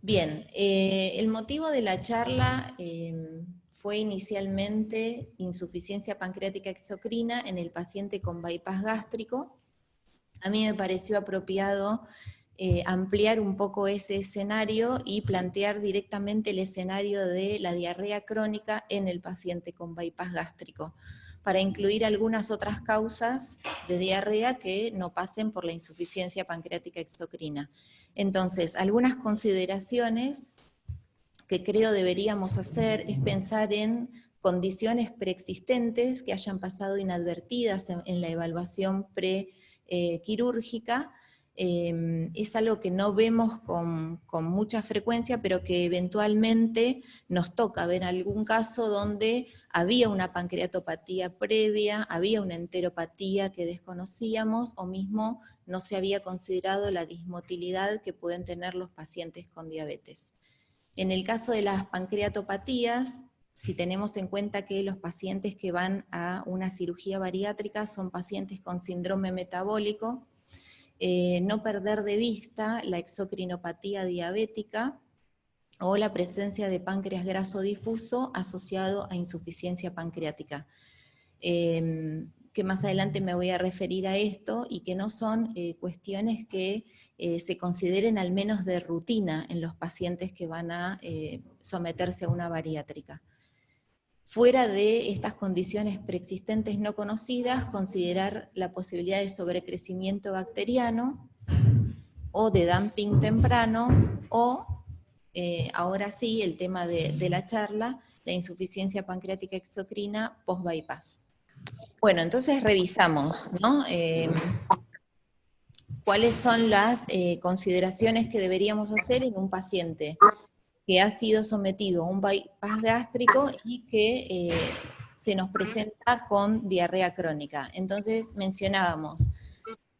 Bien, el motivo de la charla fue inicialmente insuficiencia pancreática exocrina en el paciente con bypass gástrico. A mí me pareció apropiado ampliar un poco ese escenario y plantear directamente el escenario de la diarrea crónica en el paciente con bypass gástrico, para incluir algunas otras causas de diarrea que no pasen por la insuficiencia pancreática exocrina. Entonces, algunas consideraciones que creo deberíamos hacer es pensar en condiciones preexistentes que hayan pasado inadvertidas en la evaluación prequirúrgica. Es algo que no vemos con mucha frecuencia, pero que eventualmente nos toca ver algún caso donde había una pancreatopatía previa, había una enteropatía que desconocíamos, o mismo no se había considerado la dismotilidad que pueden tener los pacientes con diabetes. En el caso de las pancreatopatías, si tenemos en cuenta que los pacientes que van a una cirugía bariátrica son pacientes con síndrome metabólico, no perder de vista la exocrinopatía diabética o la presencia de páncreas graso difuso asociado a insuficiencia pancreática. Que más adelante me voy a referir a esto, y que no son cuestiones que se consideren al menos de rutina en los pacientes que van a someterse a una bariátrica. Fuera de estas condiciones preexistentes no conocidas, considerar la posibilidad de sobrecrecimiento bacteriano o de dumping temprano, o ahora sí, el tema de la charla, la insuficiencia pancreática exocrina post-bypass. Bueno, entonces revisamos, ¿no? ¿Cuáles son las consideraciones que deberíamos hacer en un paciente que ha sido sometido a un bypass gástrico y que se nos presenta con diarrea crónica? Entonces mencionábamos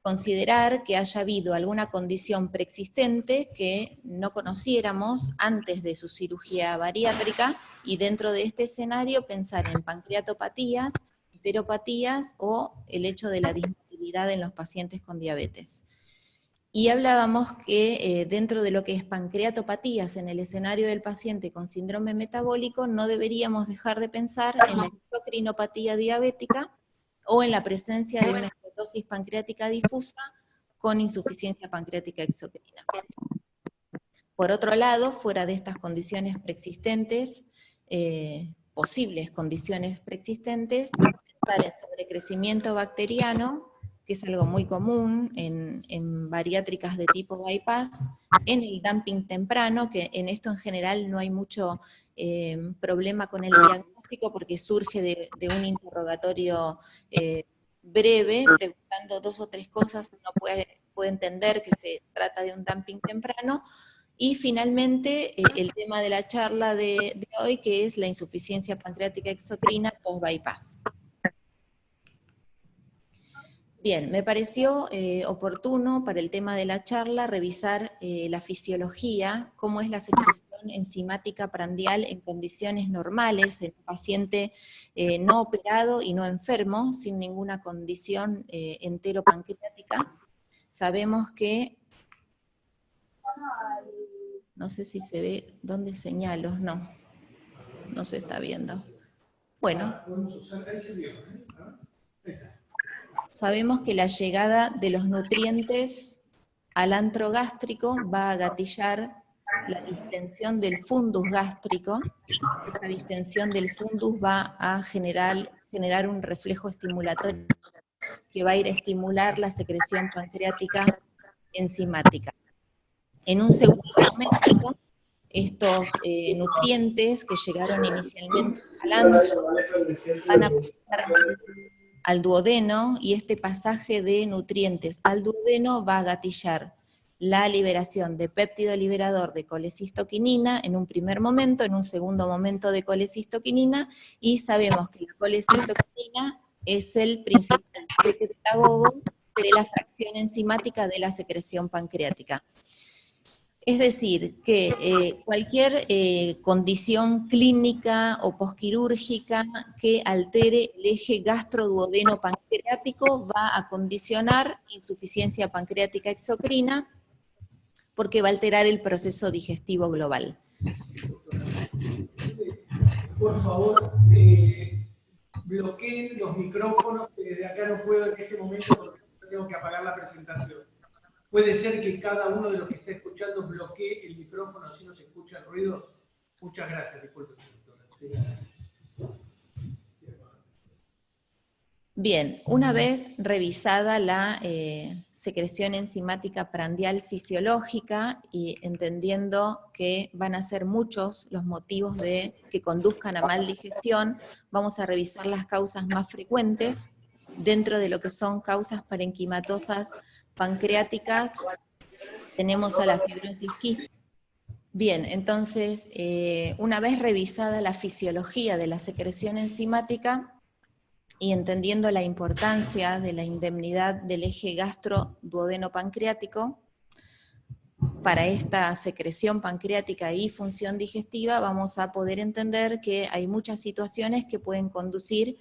considerar que haya habido alguna condición preexistente que no conociéramos antes de su cirugía bariátrica, y dentro de este escenario pensar en pancreatopatías, enteropatías o el hecho de la dismotilidad en los pacientes con diabetes. Y hablábamos que dentro de lo que es pancreatopatías en el escenario del paciente con síndrome metabólico, no deberíamos dejar de pensar en la endocrinopatía diabética o en la presencia de una esteatosis pancreática difusa con insuficiencia pancreática exocrina. Por otro lado, fuera de estas condiciones preexistentes, posibles condiciones preexistentes, pensar en sobrecrecimiento bacteriano, que es algo muy común en bariátricas de tipo bypass, en el dumping temprano, que en esto en general no hay mucho problema con el diagnóstico, porque surge de un interrogatorio breve, preguntando 2 o 3 cosas, uno puede entender que se trata de un dumping temprano. Y finalmente, el tema de la charla de hoy, que es la insuficiencia pancreática exocrina post-bypass. Bien, me pareció oportuno para el tema de la charla revisar la fisiología, cómo es la secreción enzimática prandial en condiciones normales, en un paciente no operado y no enfermo, sin ninguna condición enteropancreática. Sabemos que, no sé si se ve, ¿dónde señalo? No se está viendo. Bueno. Sabemos que la llegada de los nutrientes al antro gástrico va a gatillar la distensión del fundus gástrico. Esa distensión del fundus va a generar un reflejo estimulatorio que va a ir a estimular la secreción pancreática enzimática. En un segundo momento, estos nutrientes que llegaron inicialmente al antro van a pasar al duodeno, y este pasaje de nutrientes al duodeno va a gatillar la liberación de péptido liberador de colecistoquinina en un primer momento, en un segundo momento de colecistoquinina, y sabemos que la colecistoquinina es el principal secretagogo de la fracción enzimática de la secreción pancreática. Es decir, que cualquier condición clínica o posquirúrgica que altere el eje gastroduodeno-pancreático va a condicionar insuficiencia pancreática exocrina, porque va a alterar el proceso digestivo global. Por favor, bloqueen los micrófonos, que desde acá no puedo en este momento porque tengo que apagar la presentación. Puede ser que cada uno de los que esté escuchando bloquee el micrófono si no se escuchan ruidos. Muchas gracias, disculpe, doctora. Sí. Bien, una vez revisada la secreción enzimática prandial fisiológica y entendiendo que van a ser muchos los motivos que conduzcan a mal digestión, vamos a revisar las causas más frecuentes dentro de lo que son causas parenquimatosas pancreáticas. Tenemos a la fibrosis quística. Bien, entonces, una vez revisada la fisiología de la secreción enzimática, y entendiendo la importancia de la indemnidad del eje gastro-duodeno-pancreático para esta secreción pancreática y función digestiva, vamos a poder entender que hay muchas situaciones que pueden conducir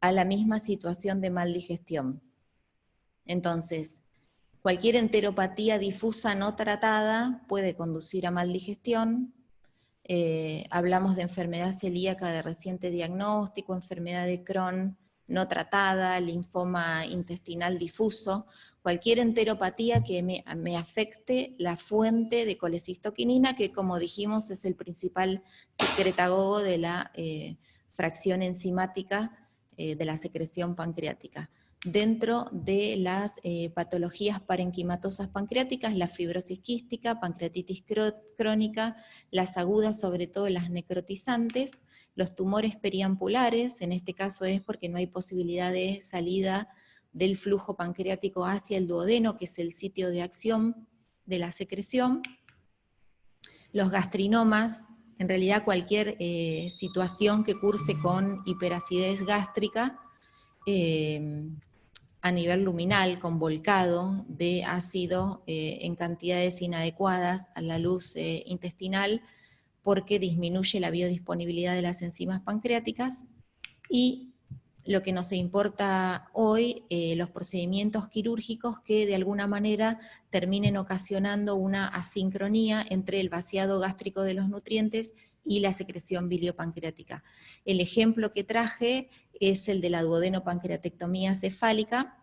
a la misma situación de mal digestión. Entonces, cualquier enteropatía difusa no tratada puede conducir a mal digestión. Hablamos de enfermedad celíaca de reciente diagnóstico, enfermedad de Crohn no tratada, linfoma intestinal difuso, cualquier enteropatía que me afecte la fuente de colecistoquinina, que como dijimos es el principal secretagogo de la fracción enzimática de la secreción pancreática. Dentro de las patologías parenquimatosas pancreáticas, la fibrosis quística, pancreatitis crónica, las agudas, sobre todo las necrotizantes, los tumores periampulares, en este caso es porque no hay posibilidad de salida del flujo pancreático hacia el duodeno, que es el sitio de acción de la secreción. Los gastrinomas, en realidad cualquier situación que curse con hiperacidez gástrica, a nivel luminal, con volcado de ácido en cantidades inadecuadas a la luz intestinal, porque disminuye la biodisponibilidad de las enzimas pancreáticas, y lo que nos importa hoy, los procedimientos quirúrgicos que de alguna manera terminen ocasionando una asincronía entre el vaciado gástrico de los nutrientes y la secreción biliopancreática. El ejemplo que traje es el de la duodenopancreatectomía cefálica,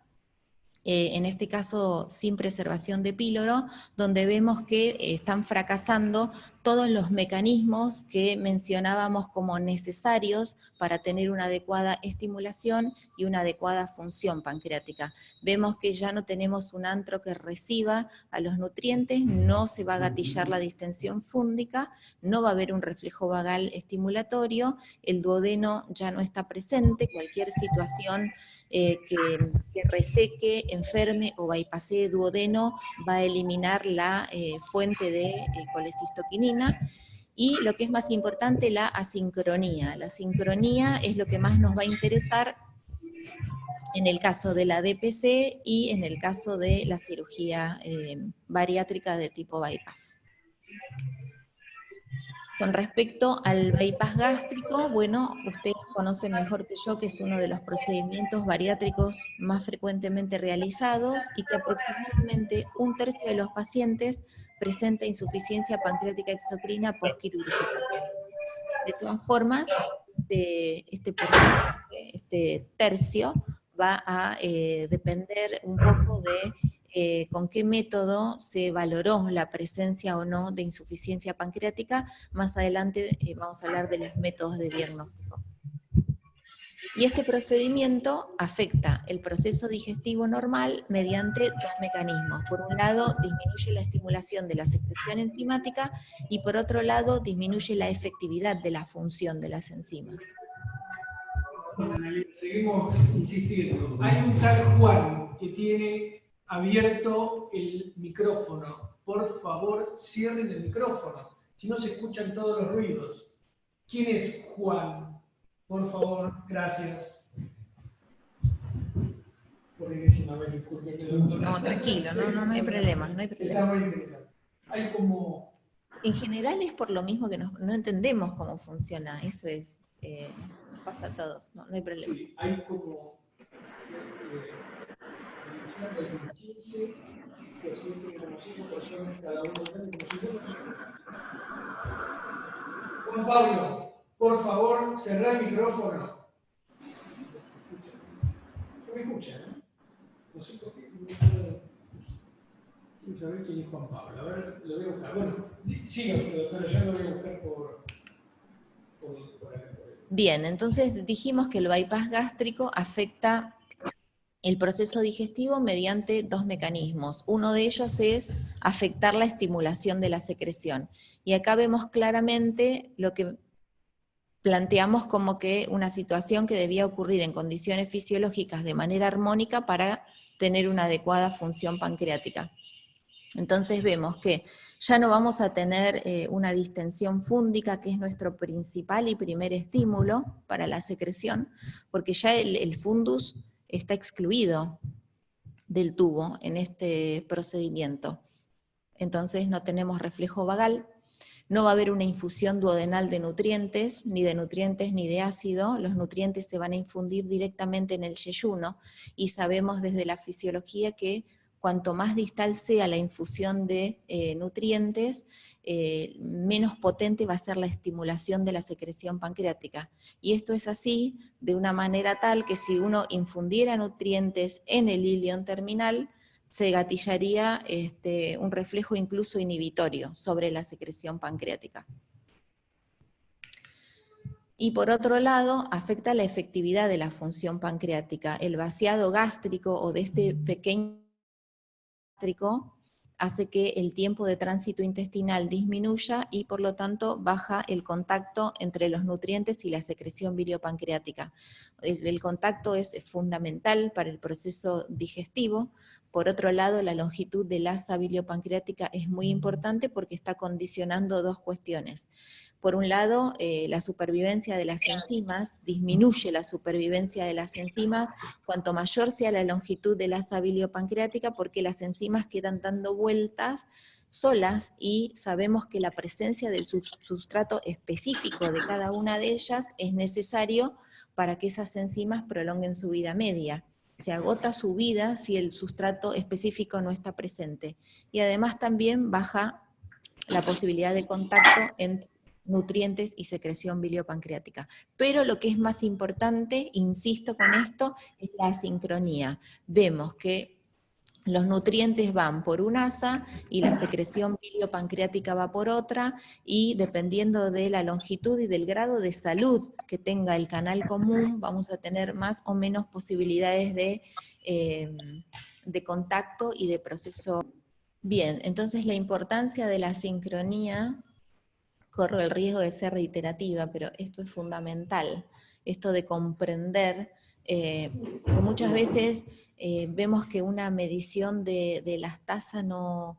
en este caso sin preservación de píloro, donde vemos que están fracasando todos los mecanismos que mencionábamos como necesarios para tener una adecuada estimulación y una adecuada función pancreática. Vemos que ya no tenemos un antro que reciba a los nutrientes, no se va a gatillar la distensión fúndica, no va a haber un reflejo vagal estimulatorio, el duodeno ya no está presente, cualquier situación que reseque, enferme o bypassee duodeno va a eliminar la fuente de colecistoquinina. Y lo que es más importante, la asincronía. La sincronía es lo que más nos va a interesar en el caso de la DPC y en el caso de la cirugía bariátrica de tipo bypass. Con respecto al bypass gástrico, bueno, ustedes conocen mejor que yo que es uno de los procedimientos bariátricos más frecuentemente realizados y que aproximadamente 1/3 de los pacientes presenta insuficiencia pancreática exocrina postquirúrgica. De todas formas, este porcentaje, este tercio, va a depender un poco de con qué método se valoró la presencia o no de insuficiencia pancreática. Más adelante vamos a hablar de los métodos de diagnóstico. Y este procedimiento afecta el proceso digestivo normal mediante dos mecanismos. Por un lado, disminuye la estimulación de la secreción enzimática y por otro lado, disminuye la efectividad de la función de las enzimas. Seguimos insistiendo. Hay un tal Juan que tiene abierto el micrófono. Por favor, cierren el micrófono. Si no se escuchan todos los ruidos. ¿Quién es Juan? Por favor, gracias. Por enésima vez, disculpe, doctora. No, tranquilo, no hay problema, no hay problema. Está muy interesante. Hay como... En general es por lo mismo que no entendemos cómo funciona, eso es, nos pasa a todos, no hay problema. Sí, hay como... 15, que subiste como 5 personas cada uno de ellos. Juan Pablo, por favor, cerrá el micrófono. ¿No me escuchan? No sé por qué. Quiero saber quién es Juan Pablo. A ver, lo voy a buscar. Bueno, siga usted, doctora, yo lo voy a buscar por Bien, entonces dijimos que el bypass gástrico afecta el proceso digestivo mediante dos mecanismos. Uno de ellos es afectar la estimulación de la secreción. Y acá vemos claramente lo que planteamos como que una situación que debía ocurrir en condiciones fisiológicas de manera armónica para tener una adecuada función pancreática. Entonces vemos que ya no vamos a tener una distensión fúndica, que es nuestro principal y primer estímulo para la secreción, porque ya el fundus está excluido del tubo en este procedimiento. Entonces no tenemos reflejo vagal, no va a haber una infusión duodenal de nutrientes ni de ácido, los nutrientes se van a infundir directamente en el yeyuno, y sabemos desde la fisiología que cuanto más distal sea la infusión de nutrientes, menos potente va a ser la estimulación de la secreción pancreática. Y esto es así de una manera tal que si uno infundiera nutrientes en el ilion terminal, se gatillaría un reflejo incluso inhibitorio sobre la secreción pancreática. Y por otro lado, afecta la efectividad de la función pancreática. El vaciado gástrico o de este pequeño gástrico hace que el tiempo de tránsito intestinal disminuya y por lo tanto baja el contacto entre los nutrientes y la secreción biliopancreática. El contacto es fundamental para el proceso digestivo. Por otro lado, la longitud del asa biliopancreática es muy importante porque está condicionando dos cuestiones. Por un lado, la supervivencia de las enzimas, disminuye la supervivencia de las enzimas cuanto mayor sea la longitud del asa biliopancreática, porque las enzimas quedan dando vueltas solas y sabemos que la presencia del sustrato específico de cada una de ellas es necesario para que esas enzimas prolonguen su vida media. Se agota su vida si el sustrato específico no está presente. Y además también baja la posibilidad de contacto entre nutrientes y secreción biliopancreática. Pero lo que es más importante, insisto con esto, es la asincronía. Vemos que los nutrientes van por un asa y la secreción biliopancreática va por otra, y dependiendo de la longitud y del grado de salud que tenga el canal común, vamos a tener más o menos posibilidades de contacto y de proceso. Bien, entonces la importancia de la sincronía, corro el riesgo de ser reiterativa, pero esto es fundamental, esto de comprender, que muchas veces vemos que una medición de las tasas no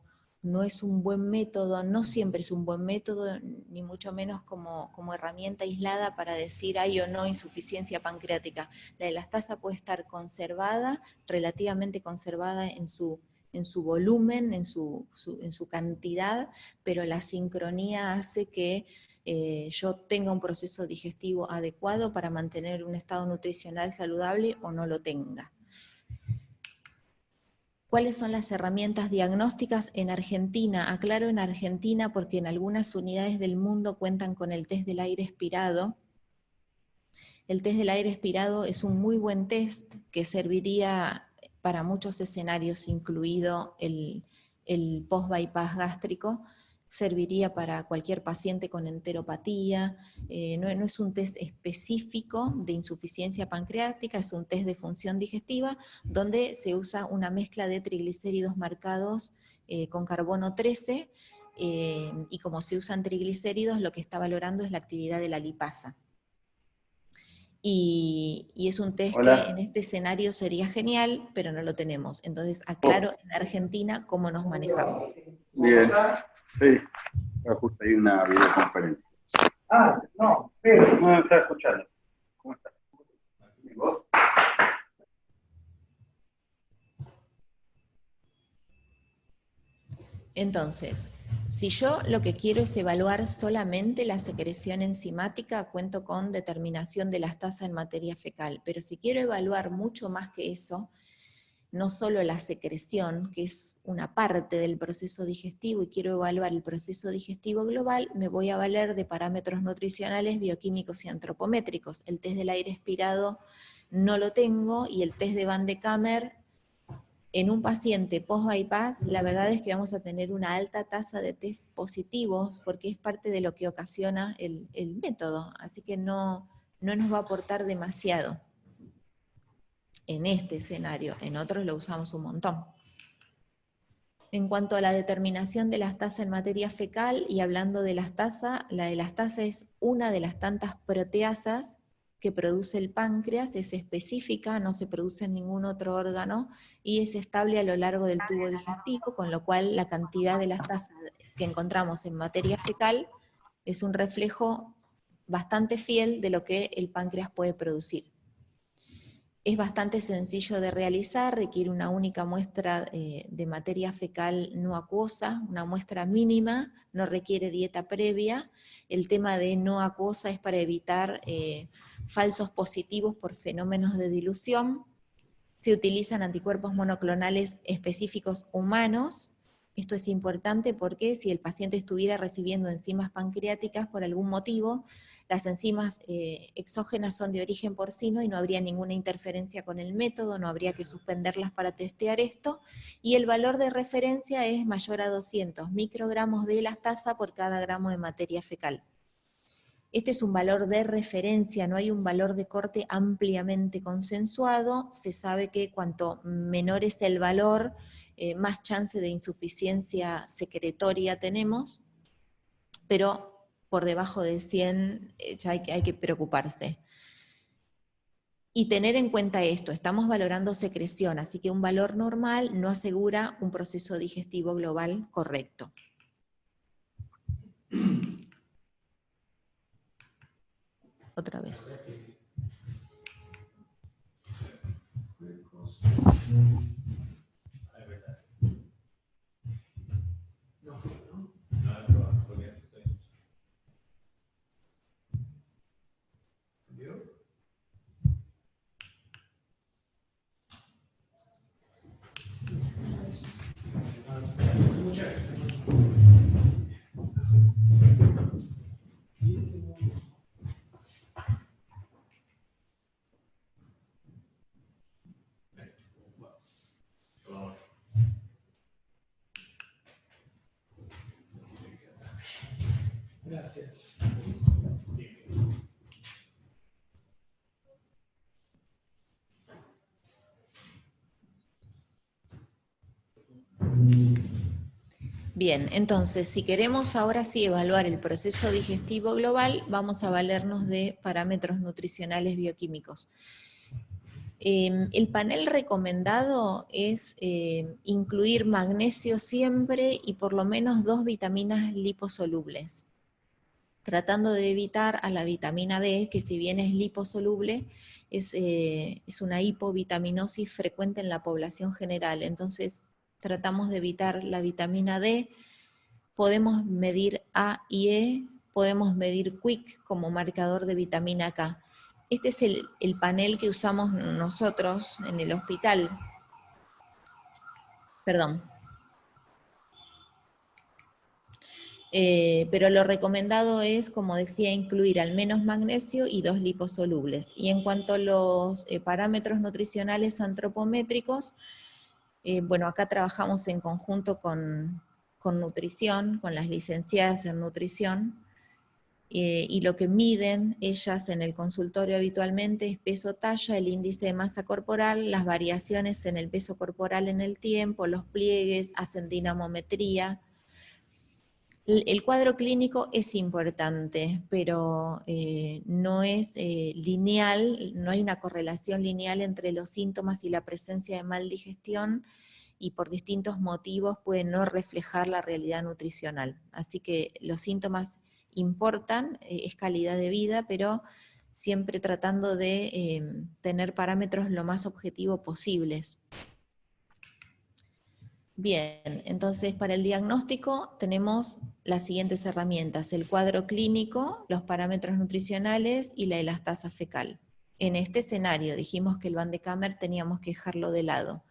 es un buen método, no siempre es un buen método, ni mucho menos como herramienta aislada para decir hay o no insuficiencia pancreática. La elastasa puede estar conservada, relativamente conservada en su volumen, en su cantidad, pero la sincronía hace que yo tenga un proceso digestivo adecuado para mantener un estado nutricional saludable o no lo tenga. ¿Cuáles son las herramientas diagnósticas en Argentina? Aclaro en Argentina porque en algunas unidades del mundo cuentan con el test del aire expirado. El test del aire expirado es un muy buen test que serviría para muchos escenarios, incluido el post-bypass gástrico. Serviría para cualquier paciente con enteropatía, no es un test específico de insuficiencia pancreática, es un test de función digestiva, donde se usa una mezcla de triglicéridos marcados con carbono 13, y como se usan triglicéridos, lo que está valorando es la actividad de la lipasa. Y es un test que en este escenario sería genial, pero no lo tenemos. Entonces, aclaro en Argentina cómo nos manejamos. Bien, sí, justo hay una videoconferencia. No, pero no me está escuchando. ¿Cómo estás? ¿Y vos? Entonces, si yo lo que quiero es evaluar solamente la secreción enzimática, cuento con determinación de las tasas en materia fecal, pero si quiero evaluar mucho más que eso, no solo la secreción, que es una parte del proceso digestivo, y quiero evaluar el proceso digestivo global, me voy a valer de parámetros nutricionales, bioquímicos y antropométricos. El test del aire expirado no lo tengo, y el test de Van de Kammer, en un paciente post-bypass, la verdad es que vamos a tener una alta tasa de test positivos, porque es parte de lo que ocasiona el método, así que no nos va a aportar demasiado en este escenario. En otros lo usamos un montón. En cuanto a la determinación de las tasas en materia fecal, y hablando de las tasas, la elastasa es una de las tantas proteasas que produce el páncreas, es específica, no se produce en ningún otro órgano, y es estable a lo largo del tubo digestivo, con lo cual la cantidad de las tasas que encontramos en materia fecal es un reflejo bastante fiel de lo que el páncreas puede producir. Es bastante sencillo de realizar, requiere una única muestra de materia fecal no acuosa, una muestra mínima, no requiere dieta previa. El tema de no acuosa es para evitar falsos positivos por fenómenos de dilución. Se utilizan anticuerpos monoclonales específicos humanos. Esto es importante porque si el paciente estuviera recibiendo enzimas pancreáticas por algún motivo, las enzimas exógenas son de origen porcino y no habría ninguna interferencia con el método, no habría que suspenderlas para testear esto, y el valor de referencia es mayor a 200 microgramos de elastasa por cada gramo de materia fecal. Este es un valor de referencia, no hay un valor de corte ampliamente consensuado. Se sabe que cuanto menor es el valor, más chance de insuficiencia secretoria tenemos, pero por debajo de 100 ya hay que preocuparse. Y tener en cuenta esto, estamos valorando secreción, así que un valor normal no asegura un proceso digestivo global correcto. Otra vez. Gracias. Bien, entonces, si queremos ahora sí evaluar el proceso digestivo global, vamos a valernos de parámetros nutricionales bioquímicos. El panel recomendado es incluir magnesio siempre y por lo menos 2 vitaminas liposolubles, tratando de evitar a la vitamina D, que si bien es liposoluble, es una hipovitaminosis frecuente en la población general. Entonces tratamos de evitar la vitamina D. Podemos medir A y E, podemos medir QUIC como marcador de vitamina K. Este es el panel que usamos nosotros en el hospital. Perdón. Pero lo recomendado es, como decía, incluir al menos magnesio y 2 liposolubles. Y en cuanto a los parámetros nutricionales antropométricos, bueno, acá trabajamos en conjunto con nutrición, con las licenciadas en nutrición, y lo que miden ellas en el consultorio habitualmente es peso, talla, el índice de masa corporal, las variaciones en el peso corporal en el tiempo, los pliegues, hacen dinamometría. El cuadro clínico es importante, pero no es lineal, no hay una correlación lineal entre los síntomas y la presencia de maldigestión, y por distintos motivos puede no reflejar la realidad nutricional. Así que los síntomas importan, es calidad de vida, pero siempre tratando de tener parámetros lo más objetivos posibles. Bien, entonces para el diagnóstico tenemos las siguientes herramientas: el cuadro clínico, los parámetros nutricionales y la elastasa fecal. En este escenario dijimos que el Van de Kammer teníamos que dejarlo de lado.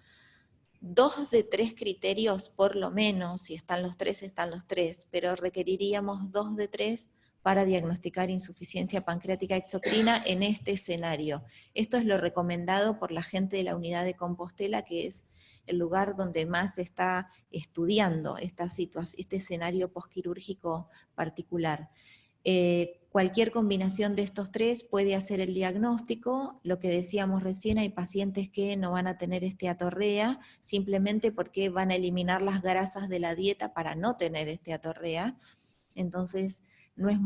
2 de 3 criterios por lo menos, si están los 3, pero requeriríamos 2 de 3 para diagnosticar insuficiencia pancreática exocrina en este escenario. Esto es lo recomendado por la gente de la unidad de Compostela, que es el lugar donde más se está estudiando este escenario posquirúrgico particular. Cualquier combinación de estos 3 puede hacer el diagnóstico. Lo que decíamos recién, hay pacientes que no van a tener esteatorrea simplemente porque van a eliminar las grasas de la dieta para no tener esteatorrea. Entonces, no es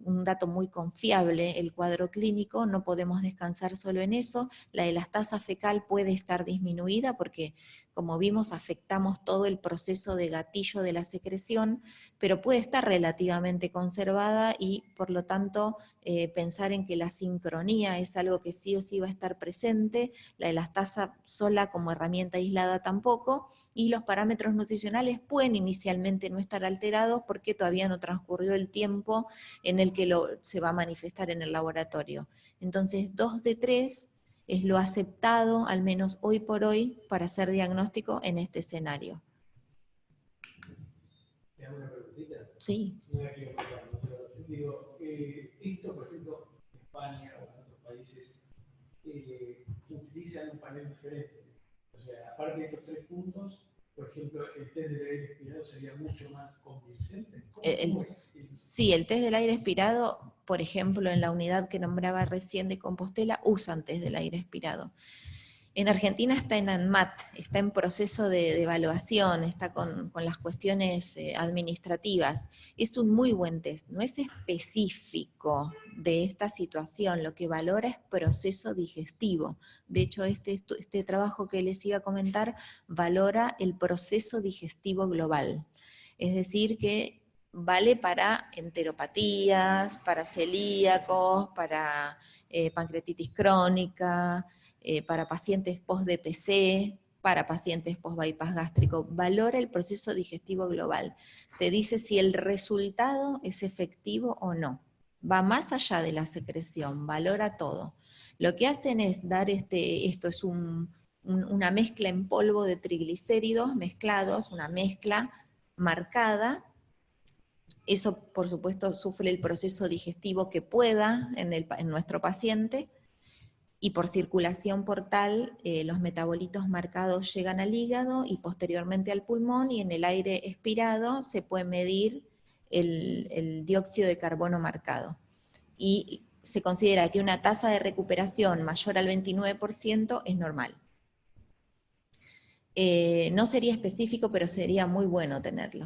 un dato muy confiable el cuadro clínico, no podemos descansar solo en eso. La elastasa fecal puede estar disminuida porque, como vimos, afectamos todo el proceso de gatillo de la secreción, pero puede estar relativamente conservada y, por lo tanto, pensar en que la sincronía es algo que sí o sí va a estar presente, la elastasa sola como herramienta aislada tampoco, y los parámetros nutricionales pueden inicialmente no estar alterados porque todavía no transcurrió el tiempo en el que se va a manifestar en el laboratorio. Entonces, 2 de 3 es lo aceptado, al menos hoy por hoy, para hacer diagnóstico en este escenario. ¿Te hago una preguntita? Sí. No la quiero contar, ¿no? Pero digo, esto, por ejemplo, en España o en otros países, utilizan un panel diferente. O sea, aparte de estos 3 puntos, por ejemplo, el test del aire expirado sería mucho más convincente. ¿Cómo es? Sí, el test del aire expirado, por ejemplo, en la unidad que nombraba recién de Compostela, usan test del aire expirado. En Argentina está en ANMAT, está en proceso de evaluación, está con las cuestiones administrativas. Es un muy buen test, no es específico de esta situación, lo que valora es proceso digestivo. De hecho, este trabajo que les iba a comentar valora el proceso digestivo global. Es decir, que vale para enteropatías, para celíacos, para pancreatitis crónica, para pacientes post-DPC, para pacientes post-bypass gástrico, valora el proceso digestivo global. Te dice si el resultado es efectivo o no. Va más allá de la secreción, valora todo. Lo que hacen es dar esto es una mezcla en polvo de triglicéridos mezclados, una mezcla marcada. Eso, por supuesto, sufre el proceso digestivo que pueda en nuestro paciente, y por circulación portal los metabolitos marcados llegan al hígado y posteriormente al pulmón, y en el aire expirado se puede medir el dióxido de carbono marcado. Y se considera que una tasa de recuperación mayor al 29% es normal. No sería específico, pero sería muy bueno tenerlo.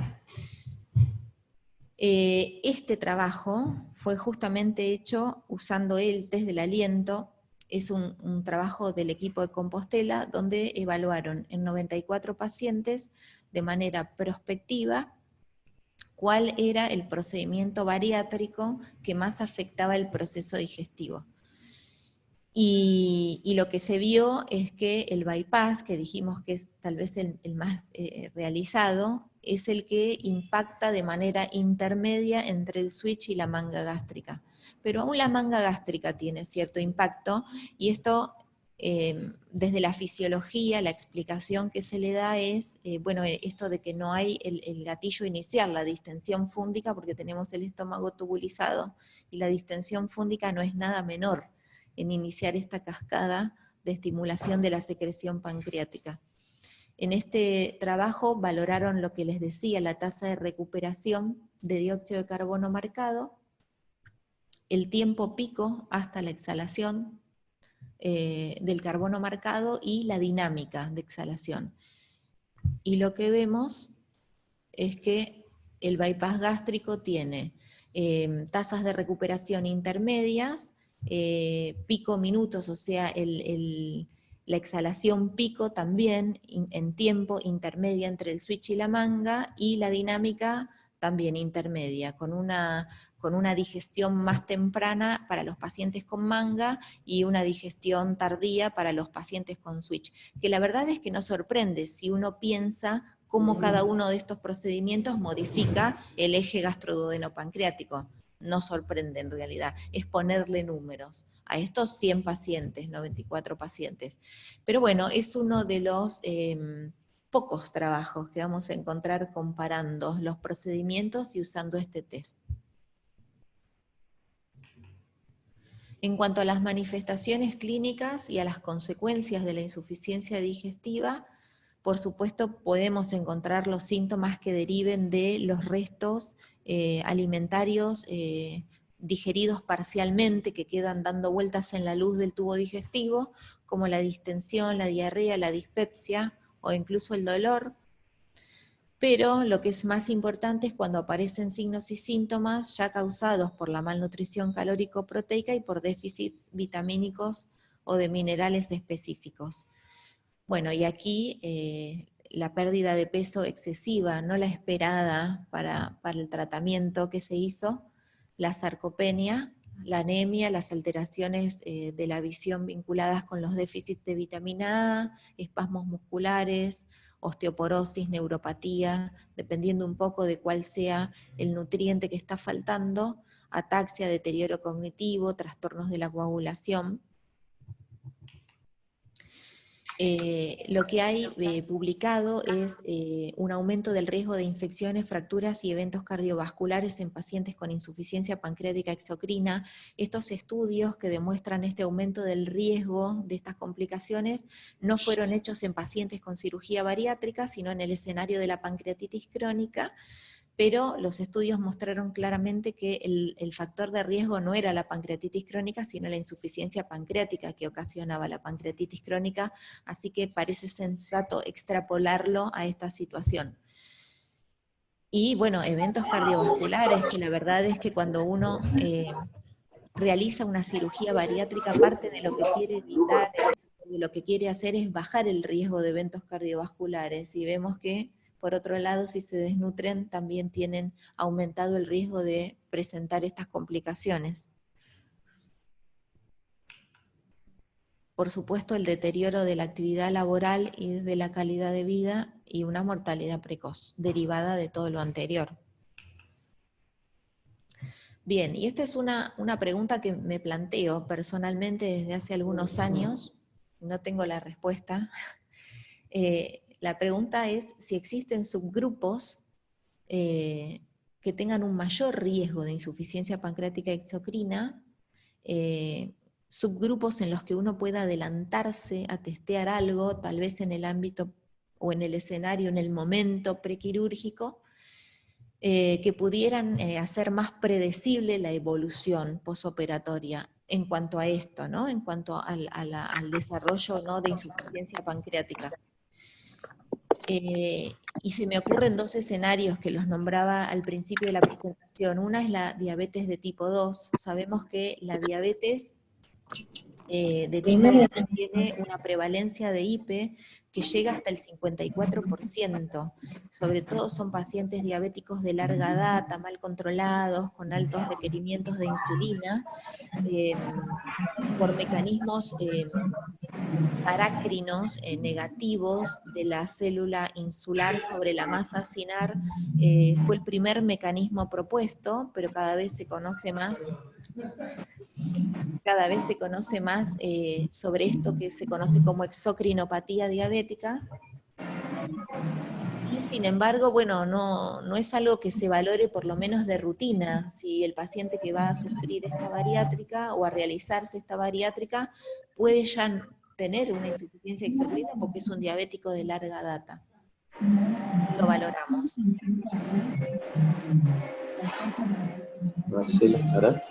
Este trabajo fue justamente hecho usando el test del aliento. Es un trabajo del equipo de Compostela, donde evaluaron en 94 pacientes de manera prospectiva cuál era el procedimiento bariátrico que más afectaba el proceso digestivo. Y lo que se vio es que el bypass, que dijimos que es tal vez el más realizado, es el que impacta de manera intermedia entre el switch y la manga gástrica. Pero aún la manga gástrica tiene cierto impacto, y esto, desde la fisiología, la explicación que se le da es, esto de que no hay el gatillo inicial, la distensión fúndica, porque tenemos el estómago tubulizado, y la distensión fúndica no es nada menor en iniciar esta cascada de estimulación de la secreción pancreática. En este trabajo valoraron lo que les decía, la tasa de recuperación de dióxido de carbono marcado, el tiempo pico hasta la exhalación del carbono marcado y la dinámica de exhalación. Y lo que vemos es que el bypass gástrico tiene tasas de recuperación intermedias, pico minutos, o sea, la exhalación pico también en tiempo intermedia entre el switch y la manga, y la dinámica también intermedia, con una digestión más temprana para los pacientes con manga y una digestión tardía para los pacientes con switch. Que la verdad es que no sorprende si uno piensa cómo cada uno de estos procedimientos modifica el eje gastroduodeno-pancreático. no sorprende en realidad, es ponerle números a estos 100 pacientes, 94 pacientes. Pero bueno, es uno de los pocos trabajos que vamos a encontrar comparando los procedimientos y usando este test. En cuanto a las manifestaciones clínicas y a las consecuencias de la insuficiencia digestiva, por supuesto podemos encontrar los síntomas que deriven de los restos alimentarios digeridos parcialmente, que quedan dando vueltas en la luz del tubo digestivo, como la distensión, la diarrea, la dispepsia o incluso el dolor. Pero lo que es más importante es cuando aparecen signos y síntomas ya causados por la malnutrición calórico-proteica y por déficits vitamínicos o de minerales específicos. Bueno, y aquí la pérdida de peso excesiva, no la esperada para el tratamiento que se hizo, la sarcopenia, la anemia, las alteraciones de la visión vinculadas con los déficits de vitamina A, espasmos musculares, osteoporosis, neuropatía, dependiendo un poco de cuál sea el nutriente que está faltando, ataxia, deterioro cognitivo, trastornos de la coagulación. Lo que hay publicado es un aumento del riesgo de infecciones, fracturas y eventos cardiovasculares en pacientes con insuficiencia pancreática exocrina. Estos estudios que demuestran este aumento del riesgo de estas complicaciones no fueron hechos en pacientes con cirugía bariátrica, sino en el escenario de la pancreatitis crónica, pero los estudios mostraron claramente que el factor de riesgo no era la pancreatitis crónica, sino la insuficiencia pancreática que ocasionaba la pancreatitis crónica, así que parece sensato extrapolarlo a esta situación. Y bueno, eventos cardiovasculares, que la verdad es que cuando uno realiza una cirugía bariátrica, parte de lo que quiere evitar, de lo que quiere hacer es bajar el riesgo de eventos cardiovasculares, y vemos que por otro lado, si se desnutren, también tienen aumentado el riesgo de presentar estas complicaciones. Por supuesto, el deterioro de la actividad laboral y de la calidad de vida y una mortalidad precoz, derivada de todo lo anterior. Bien, y esta es una pregunta que me planteo personalmente desde hace algunos años, no tengo la respuesta. La pregunta es si existen subgrupos que tengan un mayor riesgo de insuficiencia pancreática exocrina, subgrupos en los que uno pueda adelantarse a testear algo, tal vez en el ámbito o en el escenario, en el momento prequirúrgico, que pudieran hacer más predecible la evolución posoperatoria en cuanto a esto, ¿no? En cuanto al desarrollo, ¿no?, de insuficiencia pancreática. Y se me ocurren dos escenarios que los nombraba al principio de la presentación. Una es la diabetes de tipo 2. Sabemos que la diabetes de tipo 2 tiene una prevalencia de IPE que llega hasta el 54%. Sobre todo son pacientes diabéticos de larga data, mal controlados, con altos requerimientos de insulina, por mecanismos parácrinos negativos de la célula insular sobre la masa cinar. Fue el primer mecanismo propuesto, pero cada vez se conoce más sobre esto que se conoce como exocrinopatía diabética. Y sin embargo, bueno, no es algo que se valore por lo menos de rutina, si el paciente que va a sufrir esta bariátrica o a realizarse esta bariátrica puede ya tener una insuficiencia exocrina porque es un diabético de larga data. Lo valoramos. Marcela, ¿estará?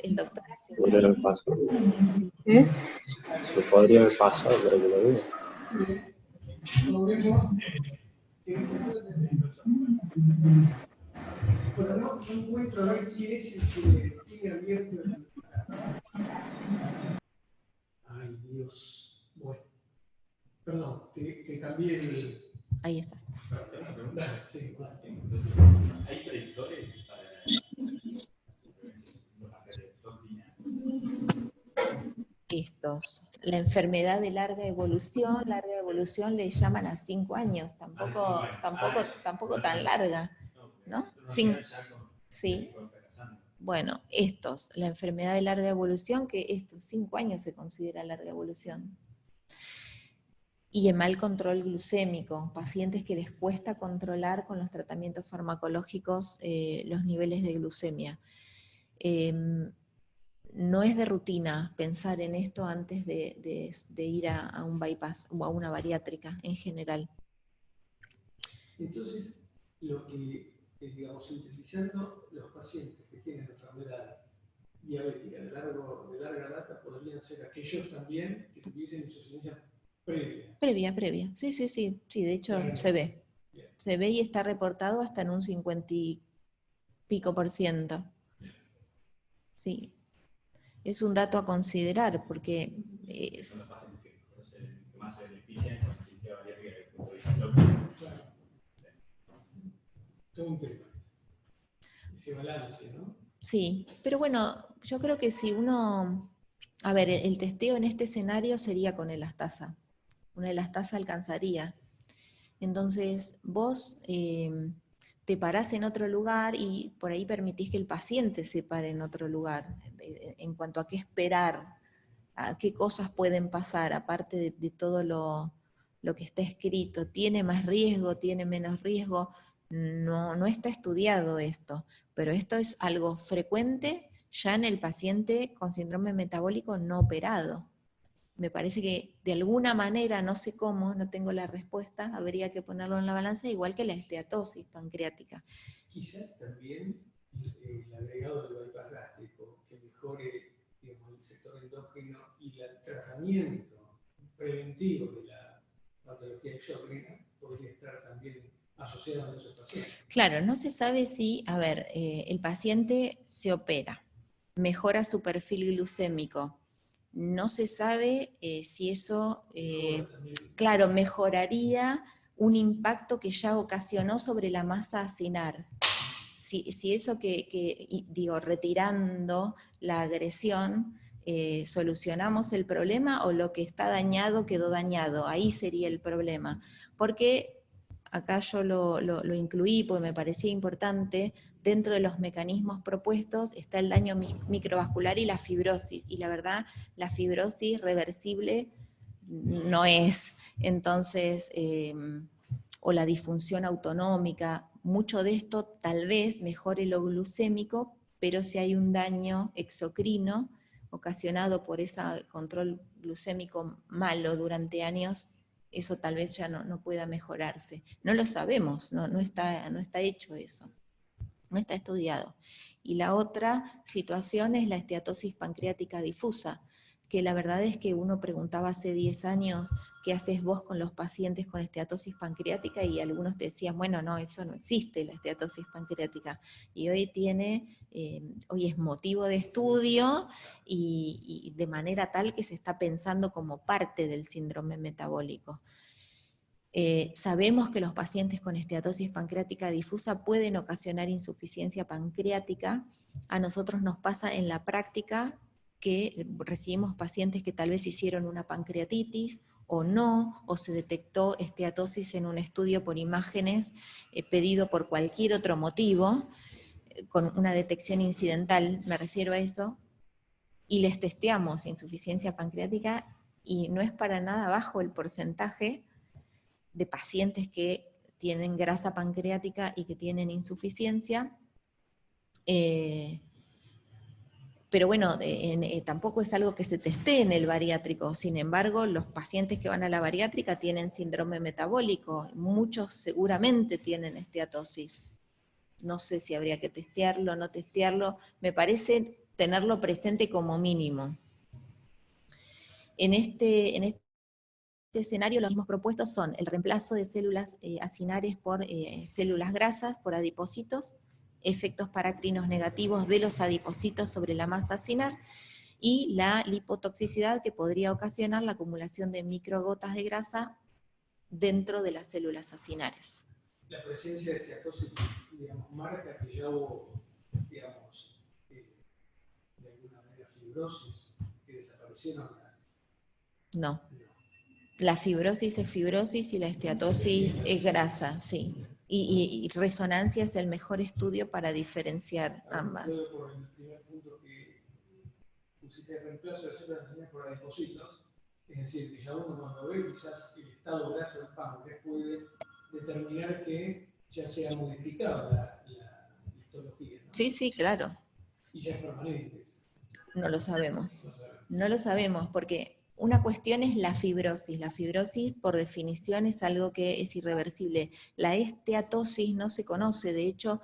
El doctor podría haber pasado. Se podría haber pasado para que lo vea. Bueno, no encuentro a ver quién es el que tiene abierto el... Ay, Dios. Bueno. Perdón, te cambié el... Ahí está. Sí, claro. ¿Hay predictores para estos? La enfermedad de larga evolución le llaman a 5 años, tampoco tan larga, ¿no? Sí. Bueno, la enfermedad de larga evolución, que estos 5 años se considera larga evolución. Y el mal control glucémico, pacientes que les cuesta controlar con los tratamientos farmacológicos los niveles de glucemia. No es de rutina pensar en esto antes de ir a un bypass o a una bariátrica en general. Entonces, lo que, digamos, sintetizando, los pacientes que tienen enfermedad diabética de larga data podrían ser aquellos también que tuviesen insuficiencia previa. Previa. Sí, de hecho Bien. se ve. Bien. Se ve y está reportado hasta en un 50 y pico %. Sí. Es un dato a considerar porque Son los pacientes que más se benefician con la cirugía bariátrica desde el punto de vista lógico. Claro. Todo un tema. Ese balance, ¿no? Sí, pero bueno, yo creo que si uno... A ver, el testeo en este escenario sería con elastasa. Una elastasa alcanzaría. Entonces, vos te parás en otro lugar y por ahí permitís que el paciente se pare en otro lugar, en cuanto a qué esperar, a qué cosas pueden pasar, aparte de todo lo que está escrito. ¿Tiene más riesgo? ¿Tiene menos riesgo? No está estudiado esto, pero esto es algo frecuente ya en el paciente con síndrome metabólico no operado. Me parece que de alguna manera, no sé cómo, no tengo la respuesta, habría que ponerlo en la balanza, igual que la esteatosis pancreática. Quizás también el agregado del bypass gástrico, que mejore, digamos, el sector endógeno y el tratamiento preventivo de la patología exócrina podría estar también asociado a esos pacientes. Claro, no se sabe si, el paciente se opera, mejora su perfil glucémico. No se sabe si eso, claro, mejoraría un impacto que ya ocasionó sobre la masa acinar. Si eso retirando la agresión, solucionamos el problema o lo que está dañado quedó dañado, ahí sería el problema. Porque acá yo lo incluí porque me parecía importante, dentro de los mecanismos propuestos está el daño microvascular y la fibrosis, y la verdad, la fibrosis reversible no es. Entonces, o la disfunción autonómica, mucho de esto tal vez mejore lo glucémico, pero si hay un daño exocrino ocasionado por ese control glucémico malo durante años, eso tal vez ya no pueda mejorarse. No lo sabemos, no está hecho eso, no está estudiado. Y la otra situación es la esteatosis pancreática difusa, que la verdad es que uno preguntaba hace 10 años, ¿qué haces vos con los pacientes con esteatosis pancreática? Y algunos te decían, bueno, no, eso no existe, la esteatosis pancreática. Y hoy hoy es motivo de estudio y de manera tal que se está pensando como parte del síndrome metabólico. Sabemos que los pacientes con esteatosis pancreática difusa pueden ocasionar insuficiencia pancreática. A nosotros nos pasa en la práctica que recibimos pacientes que tal vez hicieron una pancreatitis o no, o se detectó esteatosis en un estudio por imágenes pedido por cualquier otro motivo, con una detección incidental, me refiero a eso, y les testeamos insuficiencia pancreática y no es para nada bajo el porcentaje de pacientes que tienen grasa pancreática y que tienen insuficiencia, pero bueno, tampoco es algo que se testee en el bariátrico. Sin embargo, los pacientes que van a la bariátrica tienen síndrome metabólico, muchos seguramente tienen esteatosis. No sé si habría que testearlo o no testearlo, me parece tenerlo presente como mínimo. En este escenario los mismos propuestos son el reemplazo de células acinares por células grasas, por adipocitos, efectos paracrinos negativos de los adipocitos sobre la masa acinar, y la lipotoxicidad que podría ocasionar la acumulación de microgotas de grasa dentro de las células acinares. La presencia de esteatosis, digamos, marca que ya hubo, digamos, de alguna manera fibrosis, que desaparecieron las... No. La fibrosis es fibrosis y la esteatosis es grasa, sí. Y resonancia es el mejor estudio para diferenciar ambas. Por el primer punto que pusiste de reemplazo de células asesinas por adipocitos, es decir, que ya uno cuando ve quizás el estado graso del páncreas puede determinar que ya se ha modificado la histología, ¿no? Sí, sí, claro. Y ya es permanente. No lo sabemos. No sabemos. No lo sabemos porque una cuestión es la fibrosis. La fibrosis, por definición, es algo que es irreversible. La esteatosis no se conoce. De hecho,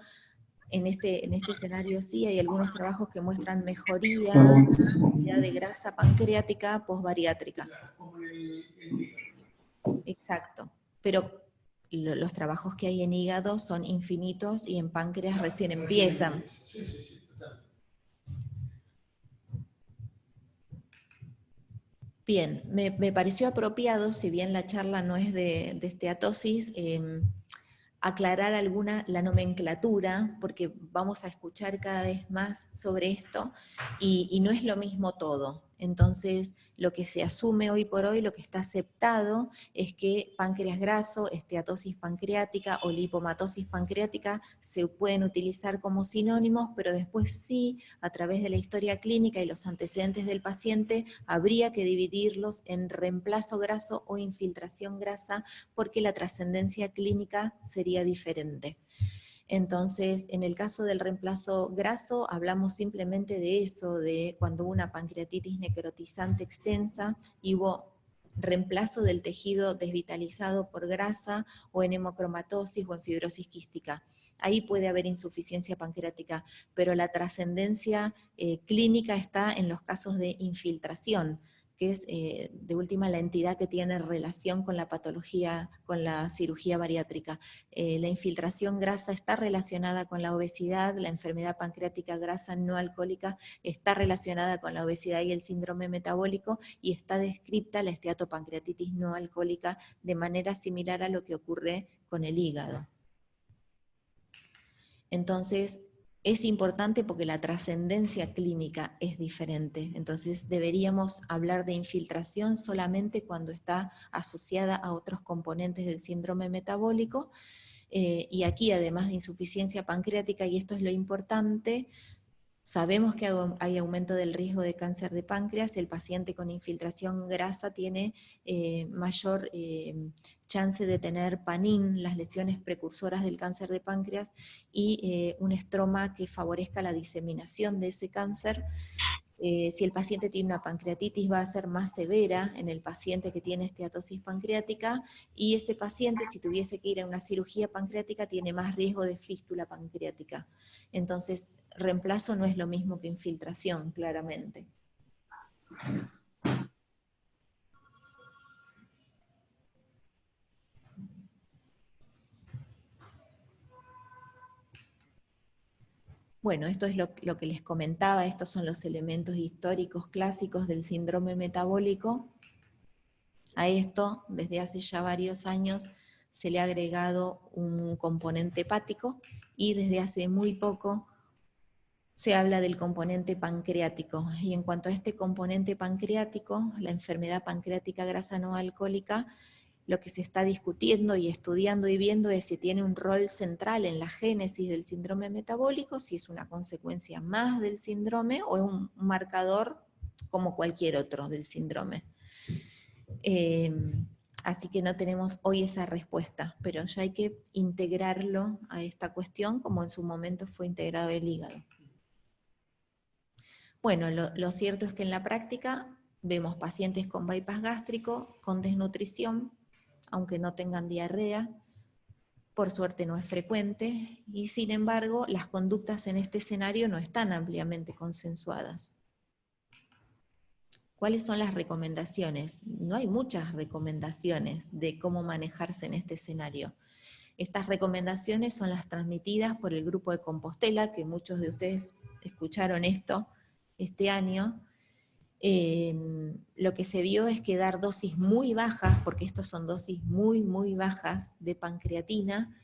en este escenario sí hay algunos trabajos que muestran mejoría en la cantidad de grasa pancreática posbariátrica. Claro, como el hígado. Exacto. Pero los trabajos que hay en hígado son infinitos y en páncreas recién empiezan. Sí, sí, sí, total. Bien, me pareció apropiado, si bien la charla no es de esteatosis, aclarar la nomenclatura, porque vamos a escuchar cada vez más sobre esto, y no es lo mismo todo. Entonces, lo que se asume hoy por hoy, lo que está aceptado, es que páncreas graso, esteatosis pancreática o lipomatosis pancreática se pueden utilizar como sinónimos, pero después sí, a través de la historia clínica y los antecedentes del paciente, habría que dividirlos en reemplazo graso o infiltración grasa, porque la trascendencia clínica sería diferente. Entonces, en el caso del reemplazo graso, hablamos simplemente de eso, de cuando hubo una pancreatitis necrotizante extensa y hubo reemplazo del tejido desvitalizado por grasa, o en hemocromatosis o en fibrosis quística. Ahí puede haber insuficiencia pancreática, pero la trascendencia clínica está en los casos de infiltración, que es de última la entidad que tiene relación con la patología, con la cirugía bariátrica. La infiltración grasa está relacionada con la obesidad, la enfermedad pancreática grasa no alcohólica está relacionada con la obesidad y el síndrome metabólico, y está descripta la esteatopancreatitis no alcohólica de manera similar a lo que ocurre con el hígado. Entonces, es importante porque la trascendencia clínica es diferente. Entonces, deberíamos hablar de infiltración solamente cuando está asociada a otros componentes del síndrome metabólico. Y aquí, además de insuficiencia pancreática, y esto es lo importante, sabemos que hay aumento del riesgo de cáncer de páncreas. El paciente con infiltración grasa tiene mayor chance de tener PANIN, las lesiones precursoras del cáncer de páncreas, y un estroma que favorezca la diseminación de ese cáncer. Si el paciente tiene una pancreatitis, va a ser más severa en el paciente que tiene esteatosis pancreática, y ese paciente, si tuviese que ir a una cirugía pancreática, tiene más riesgo de fístula pancreática. Entonces, reemplazo no es lo mismo que infiltración, claramente. Bueno, esto es lo que les comentaba, estos son los elementos históricos clásicos del síndrome metabólico. A esto, desde hace ya varios años, se le ha agregado un componente hepático, y desde hace muy poco se habla del componente pancreático. Y en cuanto a este componente pancreático, la enfermedad pancreática grasa no alcohólica, lo que se está discutiendo y estudiando y viendo es si tiene un rol central en la génesis del síndrome metabólico, si es una consecuencia más del síndrome o es un marcador como cualquier otro del síndrome. Así que no tenemos hoy esa respuesta, pero ya hay que integrarlo a esta cuestión como en su momento fue integrado el hígado. Bueno, lo cierto es que en la práctica vemos pacientes con bypass gástrico, con desnutrición, aunque no tengan diarrea, por suerte no es frecuente, y sin embargo las conductas en este escenario no están ampliamente consensuadas. ¿Cuáles son las recomendaciones? No hay muchas recomendaciones de cómo manejarse en este escenario. Estas recomendaciones son las transmitidas por el grupo de Compostela, que muchos de ustedes escucharon esto este año. Lo que se vio es que dar dosis muy bajas, porque estos son dosis muy, muy bajas de pancreatina,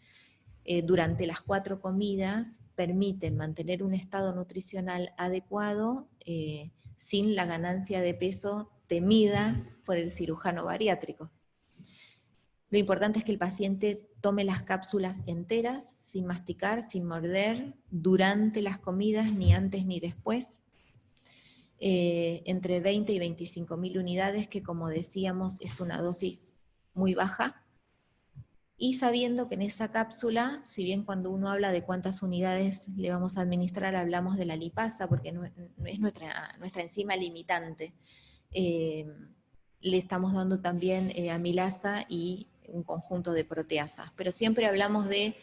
durante las 4 comidas, permiten mantener un estado nutricional adecuado, sin la ganancia de peso temida por el cirujano bariátrico. Lo importante es que el paciente tome las cápsulas enteras, sin masticar, sin morder, durante las comidas, ni antes ni después. Entre 20 y 25.000 unidades, que como decíamos es una dosis muy baja, y sabiendo que en esa cápsula, si bien cuando uno habla de cuántas unidades le vamos a administrar, hablamos de la lipasa, porque no es nuestra enzima limitante, le estamos dando también amilasa y un conjunto de proteasas, pero siempre hablamos de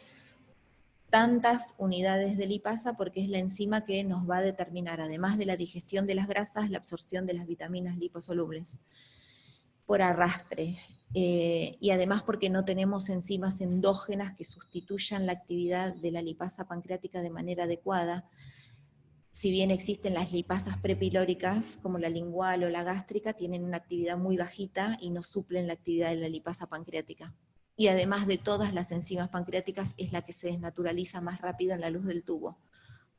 tantas unidades de lipasa porque es la enzima que nos va a determinar, además de la digestión de las grasas, la absorción de las vitaminas liposolubles por arrastre, y además porque no tenemos enzimas endógenas que sustituyan la actividad de la lipasa pancreática de manera adecuada. Si bien existen las lipasas prepilóricas, como la lingual o la gástrica, tienen una actividad muy bajita y no suplen la actividad de la lipasa pancreática. Y además de todas las enzimas pancreáticas, es la que se desnaturaliza más rápido en la luz del tubo,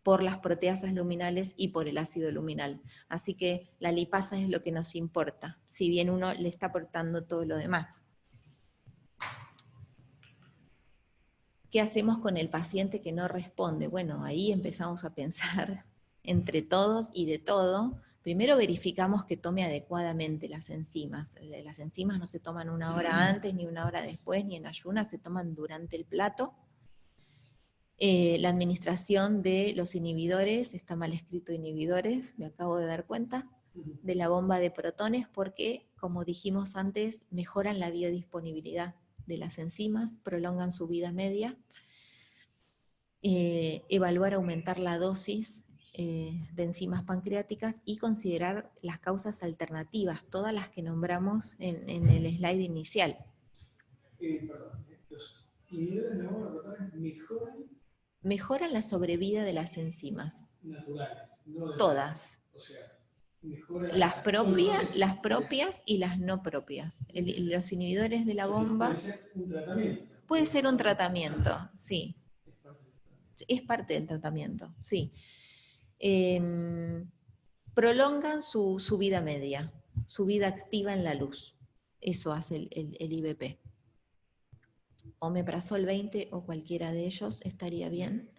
por las proteasas luminales y por el ácido luminal. Así que la lipasa es lo que nos importa, si bien uno le está aportando todo lo demás. ¿Qué hacemos con el paciente que no responde? Bueno, ahí empezamos a pensar entre todos y de todo. Primero verificamos que tome adecuadamente las enzimas. Las enzimas no se toman una hora antes, ni una hora después, ni en ayunas, se toman durante el plato. La administración de los inhibidores, está mal escrito inhibidores, me acabo de dar cuenta, de la bomba de protones, porque, como dijimos antes, mejoran la biodisponibilidad de las enzimas, prolongan su vida media. Evaluar aumentar la dosis de enzimas pancreáticas y considerar las causas alternativas, todas las que nombramos en el slide inicial. Perdón, los inhibidores de la bomba de protones mejoran la sobrevida de las enzimas. Naturales. No todas. O sea, mejoran las propias y las no propias. Los inhibidores de la bomba... Puede ser un tratamiento. Puede ser un tratamiento, sí. Es parte del tratamiento, sí. Prolongan su vida media, su vida activa en la luz. Eso hace el IBP. Omeprazol 20 o cualquiera de ellos estaría bien.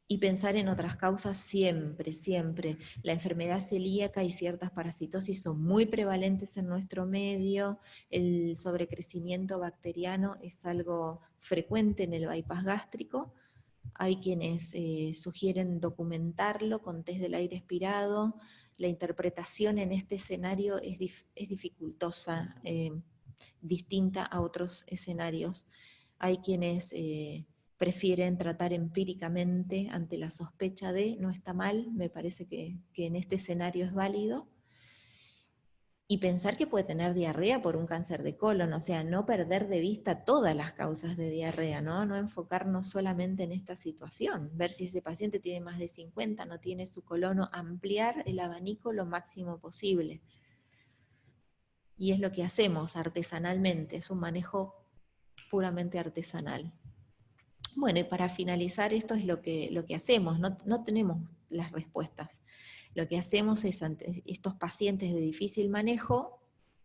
Y pensar en otras causas siempre, siempre. La enfermedad celíaca y ciertas parasitosis son muy prevalentes en nuestro medio. El sobrecrecimiento bacteriano es algo frecuente en el bypass gástrico. Hay quienes sugieren documentarlo con test del aire expirado. La interpretación en este escenario es dificultosa, distinta a otros escenarios. Hay quienes prefieren tratar empíricamente ante la sospecha de, no está mal, me parece que en este escenario es válido. Y pensar que puede tener diarrea por un cáncer de colon, o sea, no perder de vista todas las causas de diarrea, no enfocarnos solamente en esta situación, ver si ese paciente tiene más de 50, no tiene su colono, ampliar el abanico lo máximo posible. Y es lo que hacemos artesanalmente, es un manejo puramente artesanal. Bueno, y para finalizar, esto es lo que hacemos, no tenemos las respuestas. Lo que hacemos es, ante estos pacientes de difícil manejo,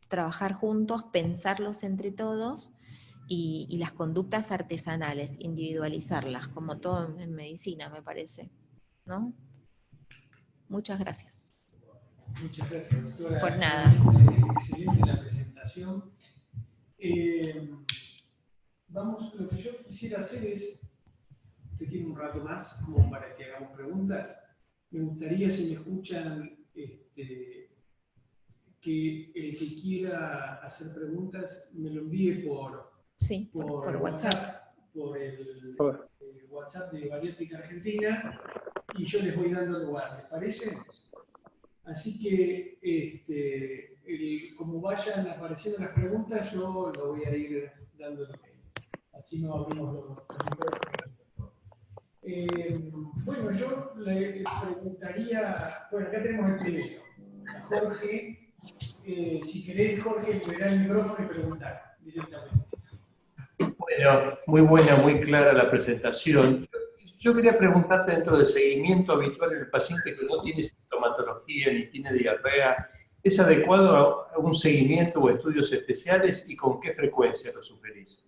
trabajar juntos, pensarlos entre todos, y las conductas artesanales, individualizarlas, como todo en medicina, me parece, ¿no? Muchas gracias. Muchas gracias, doctora. Por nada. Excelente la presentación. Lo que yo quisiera hacer es, usted tiene un rato más como para que hagamos preguntas. Me gustaría, si me escuchan, que el que quiera hacer preguntas me lo envíe por WhatsApp, por el WhatsApp de Bariátrica Argentina, y yo les voy dando lugar, ¿les parece? Así que, como vayan apareciendo las preguntas, yo lo voy a ir dando. Así no abrimos los micrófonos. Bueno, yo le preguntaría, bueno, acá tenemos el primero, a Jorge. Si querés, Jorge, liberar el micrófono y preguntar directamente. Bueno, muy buena, muy clara la presentación. Yo quería preguntarte, dentro del seguimiento habitual en el paciente que no tiene sintomatología ni tiene diarrea, ¿es adecuado a un seguimiento o estudios especiales y con qué frecuencia lo sugerís?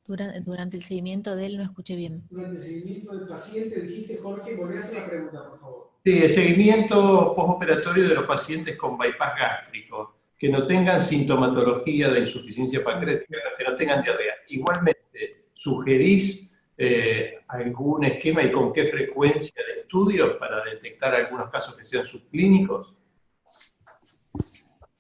Durante el seguimiento de él no escuché bien. Durante el seguimiento del paciente, dijiste, Jorge, volví a hacer la pregunta, por favor. Sí, el seguimiento postoperatorio de los pacientes con bypass gástrico, que no tengan sintomatología de insuficiencia pancreática, que no tengan diarrea. Igualmente, ¿sugerís algún esquema y con qué frecuencia de estudios para detectar algunos casos que sean subclínicos?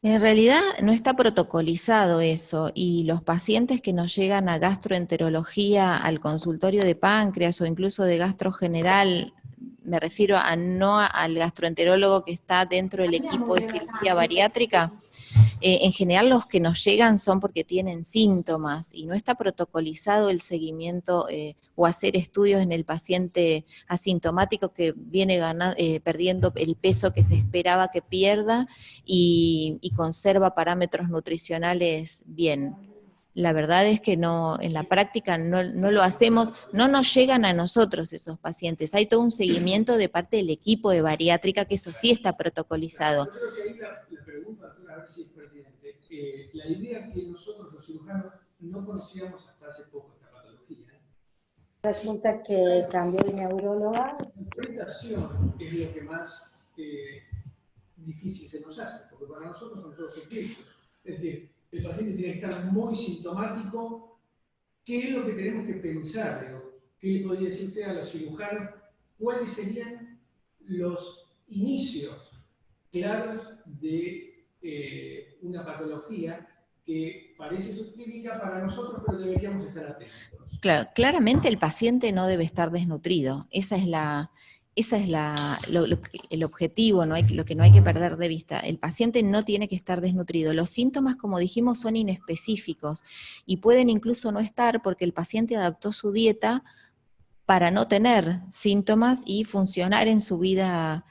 En realidad no está protocolizado eso, y los pacientes que nos llegan a gastroenterología, al consultorio de páncreas o incluso de gastro general, me refiero a no al gastroenterólogo que está dentro del equipo de cirugía bariátrica, en general los que nos llegan son porque tienen síntomas y no está protocolizado el seguimiento o hacer estudios en el paciente asintomático que viene perdiendo el peso que se esperaba que pierda y conserva parámetros nutricionales bien. La verdad es que no, en la práctica no lo hacemos, no nos llegan a nosotros esos pacientes. Hay todo un seguimiento de parte del equipo de bariátrica, que eso sí está protocolizado. Yo creo que ahí la pregunta, doctora, a ver si es pertinente. La idea que nosotros los cirujanos no conocíamos hasta hace poco esta patología. Resulta que cambió de neuróloga. La interpretación es lo que más difícil se nos hace, porque para nosotros son todos equipos. Es decir, el paciente tiene que estar muy sintomático. ¿Qué es lo que tenemos que pensar? ¿Qué le podría decir usted a los cirujanos? ¿Cuáles serían los inicios claros de una patología que parece subclínica para nosotros, pero deberíamos estar atentos? Claro, claramente el paciente no debe estar desnutrido. Esa es el objetivo, lo que no hay que perder de vista. El paciente no tiene que estar desnutrido. Los síntomas, como dijimos, son inespecíficos y pueden incluso no estar porque el paciente adaptó su dieta para no tener síntomas y funcionar en su vida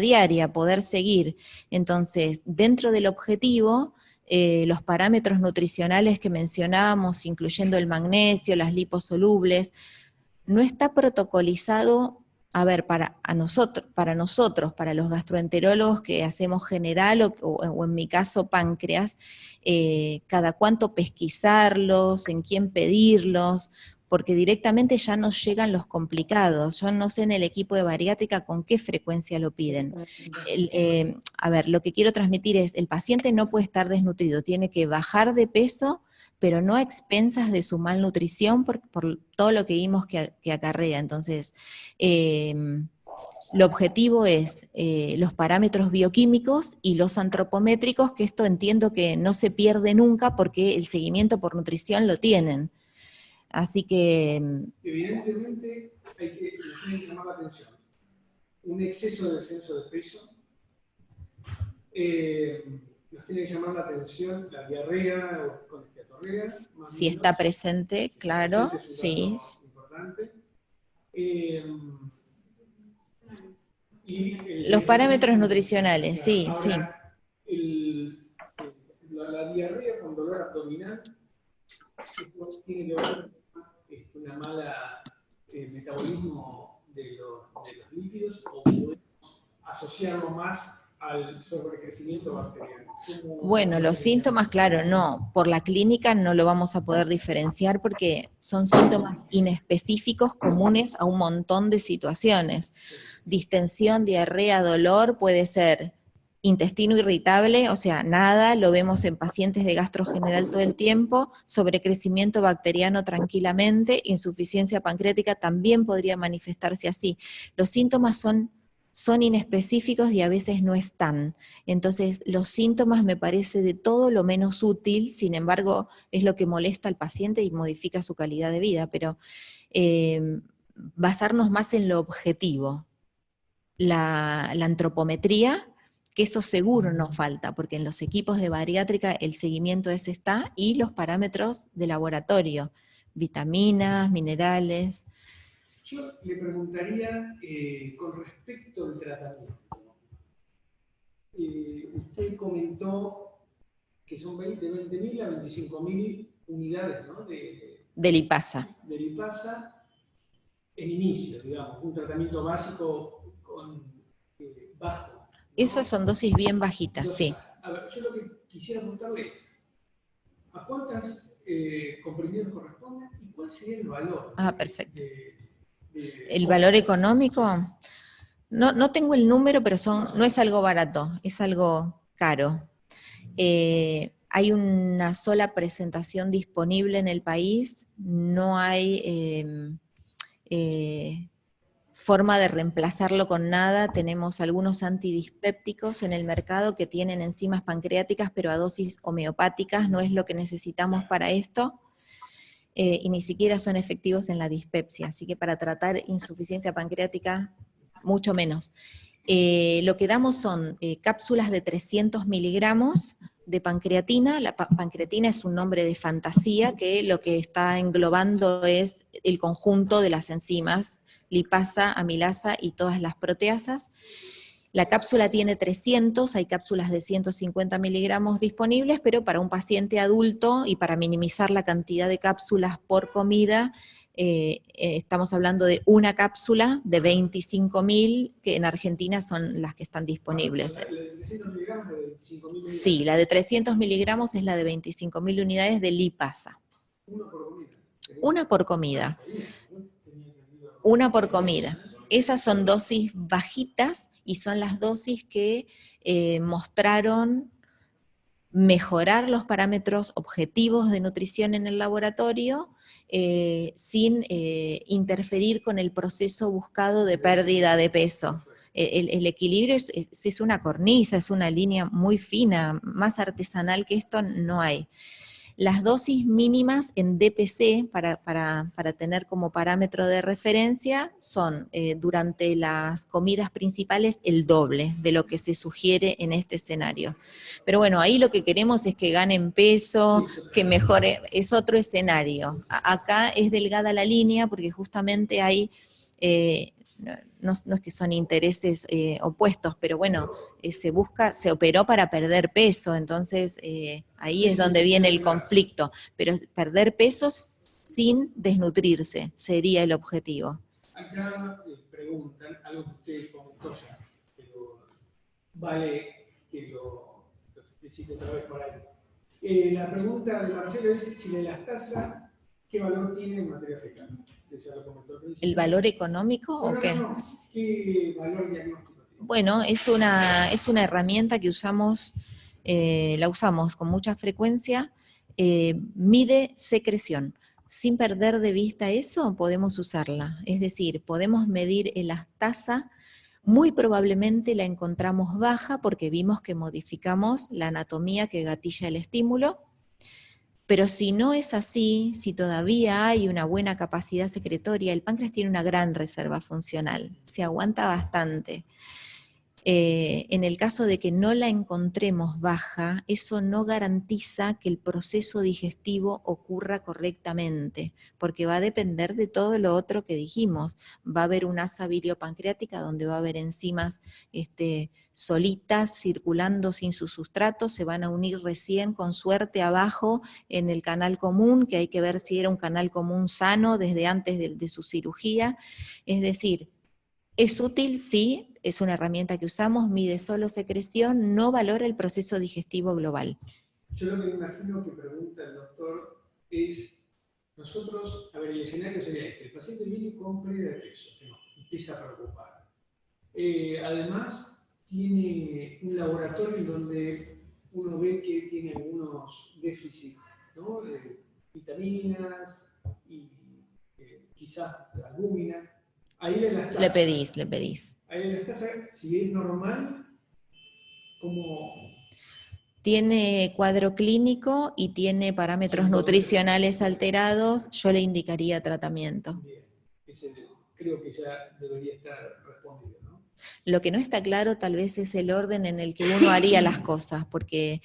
diaria, poder seguir. Entonces, dentro del objetivo, los parámetros nutricionales que mencionábamos, incluyendo el magnesio, las liposolubles, no está protocolizado. A ver, para nosotros, para los gastroenterólogos que hacemos general o en mi caso páncreas, cada cuánto pesquisarlos, en quién pedirlos, porque directamente ya nos llegan los complicados. Yo no sé en el equipo de bariátrica con qué frecuencia lo piden. A ver, lo que quiero transmitir es, el paciente no puede estar desnutrido, tiene que bajar de peso, pero no a expensas de su malnutrición por todo lo que vimos que acarrea. Entonces, el objetivo es los parámetros bioquímicos y los antropométricos, que esto entiendo que no se pierde nunca porque el seguimiento por nutrición lo tienen. Así que... Evidentemente, nos tiene que llamar la atención un exceso de descenso de peso. Nos tiene que llamar la atención la diarrea o con esteatorrea. Si está presente, claro, sí. Importante. Los parámetros nutricionales, sí, ahora, sí. La diarrea con dolor abdominal tiene que ver con una mala metabolismo de los lípidos, o podemos asociarlo más al sobrecrecimiento bacteriano. Bueno, los síntomas, claro, no. Por la clínica no lo vamos a poder diferenciar porque son síntomas inespecíficos comunes a un montón de situaciones. Distensión, diarrea, dolor, puede ser intestino irritable, o sea, nada, lo vemos en pacientes de gastro general todo el tiempo, sobrecrecimiento bacteriano tranquilamente, insuficiencia pancreática también podría manifestarse así. Los síntomas son inespecíficos y a veces no están. Entonces, los síntomas me parece de todo lo menos útil, sin embargo, es lo que molesta al paciente y modifica su calidad de vida, pero basarnos más en lo objetivo. La antropometría, que eso seguro no falta, porque en los equipos de bariátrica el seguimiento ese está, y los parámetros de laboratorio, vitaminas, minerales. Yo le preguntaría con respecto al tratamiento. Usted comentó que son de 20.000 a 25.000 unidades, ¿no? De lipasa. De lipasa en inicio, digamos, un tratamiento básico con bajo. ¿No? Esas son dosis bien bajitas, Entonces, sí. A ver, yo lo que quisiera preguntarle es, ¿a cuántas comprimidos corresponden y cuál sería el valor. Ah, perfecto. ¿El valor económico? No tengo el número, pero no es algo barato, es algo caro. Hay una sola presentación disponible en el país, no hay forma de reemplazarlo con nada. Tenemos algunos antidispépticos en el mercado que tienen enzimas pancreáticas, pero a dosis homeopáticas, no es lo que necesitamos para esto. Y ni siquiera son efectivos en la dispepsia, así que para tratar insuficiencia pancreática, mucho menos. Lo que damos son cápsulas de 300 miligramos de pancreatina. La pancreatina es un nombre de fantasía, que lo que está englobando es el conjunto de las enzimas, lipasa, amilasa y todas las proteasas. La cápsula tiene 300, hay cápsulas de 150 miligramos disponibles, pero para un paciente adulto y para minimizar la cantidad de cápsulas por comida, estamos hablando de una cápsula de 25.000, que en Argentina son las que están disponibles. ¿La de 300 miligramos de 25.000 miligramos? Sí, la de 300 miligramos es la de 25.000 unidades de lipasa. Una por comida. Una por comida. Una por comida. Esas son dosis bajitas y son las dosis que mostraron mejorar los parámetros objetivos de nutrición en el laboratorio sin interferir con el proceso buscado de pérdida de peso. El equilibrio es una cornisa, es una línea muy fina, más artesanal que esto no hay. Las dosis mínimas en DPC, para tener como parámetro de referencia, son durante las comidas principales el doble de lo que se sugiere en este escenario. Pero bueno, ahí lo que queremos es que ganen peso, que mejore, es otro escenario. Acá es delgada la línea porque justamente hay... no es que son intereses opuestos, pero bueno, se operó para perder peso, entonces ahí es donde viene el conflicto, pero perder peso sin desnutrirse sería el objetivo. Acá preguntan algo que usted comentó ya, pero vale que lo explicite otra vez por ahí. La pregunta de Marcelo es si la elastasa, ¿qué valor tiene en materia fecal? ¿El valor económico o qué? No. ¿Qué valor diagnóstico tiene? Bueno, es una herramienta que usamos, la usamos con mucha frecuencia, mide secreción. Sin perder de vista eso, podemos usarla. Es decir, podemos medir elastasa, muy probablemente la encontramos baja porque vimos que modificamos la anatomía que gatilla el estímulo. Pero si no es así, si todavía hay una buena capacidad secretoria, el páncreas tiene una gran reserva funcional, se aguanta bastante. En el caso de que no la encontremos baja, eso no garantiza que el proceso digestivo ocurra correctamente, porque va a depender de todo lo otro que dijimos. Va a haber una asa biliopancreática donde va a haber enzimas solitas circulando sin su sustrato, se van a unir recién con suerte abajo en el canal común, que hay que ver si era un canal común sano desde antes de su cirugía. Es decir, es útil, sí, es una herramienta que usamos, mide solo secreción, no valora el proceso digestivo global. Yo lo que me imagino que pregunta el doctor es, nosotros, a ver, el escenario sería este, el paciente viene con pérdida de peso, que nos empieza a preocupar. Además, tiene un laboratorio en donde uno ve que tiene algunos déficits, ¿no? Vitaminas y quizás albúmina. Ahí la elastasa. Le pedís. Ahí la elastasa, si es normal, ¿cómo? Tiene cuadro clínico y tiene parámetros nutricionales alterados, yo le indicaría tratamiento. Bien, creo que ya debería estar respondido, ¿no? Lo que no está claro tal vez es el orden en el que uno haría las cosas, porque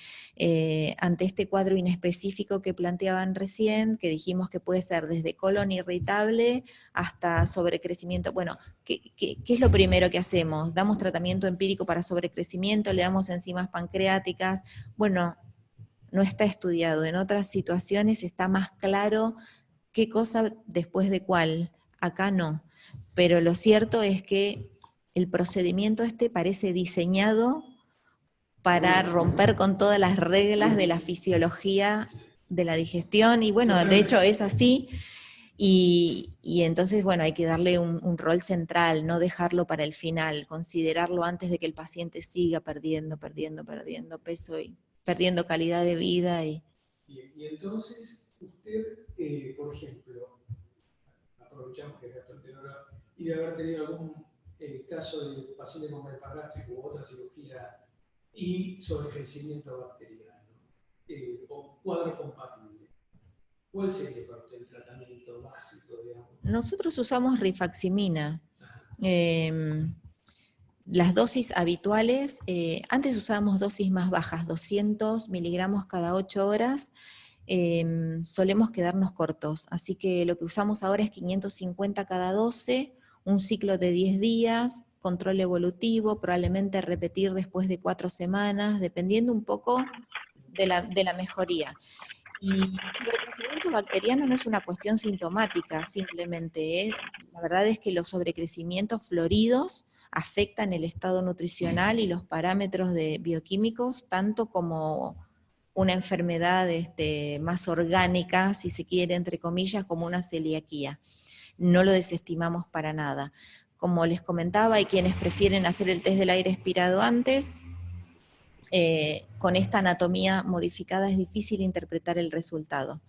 ante este cuadro inespecífico que planteaban recién, que dijimos que puede ser desde colon irritable hasta sobrecrecimiento, bueno, ¿qué es lo primero que hacemos? ¿Damos tratamiento empírico para sobrecrecimiento? ¿Le damos enzimas pancreáticas? Bueno, no está estudiado. En otras situaciones está más claro qué cosa después de cuál. Acá no. Pero lo cierto es que el procedimiento parece diseñado para romper con todas las reglas de la fisiología de la digestión, y bueno, de hecho es así, y entonces, bueno, hay que darle un rol central, no dejarlo para el final, considerarlo antes de que el paciente siga perdiendo peso y perdiendo calidad de vida. Y entonces, usted, por ejemplo, aprovechamos que es gastroenterólogo, y de haber tenido algún caso de paciente con bypass gástrico u otra cirugía y sobrecrecimiento bacteriano, o cuadro compatible. ¿Cuál sería para usted el tratamiento básico, digamos? Nosotros usamos rifaximina. Las dosis habituales, antes usábamos dosis más bajas, 200 miligramos cada 8 horas, solemos quedarnos cortos, así que lo que usamos ahora es 550 cada 12, un ciclo de 10 días, control evolutivo, probablemente repetir después de 4 semanas, dependiendo un poco de la mejoría. Y el sobrecrecimiento bacteriano no es una cuestión sintomática, simplemente, la verdad es que los sobrecrecimientos floridos afectan el estado nutricional y los parámetros bioquímicos, tanto como una enfermedad más orgánica, si se quiere, entre comillas, como una celiaquía. No lo desestimamos para nada. Como les comentaba, hay quienes prefieren hacer el test del aire expirado antes. Con esta anatomía modificada es difícil interpretar el resultado.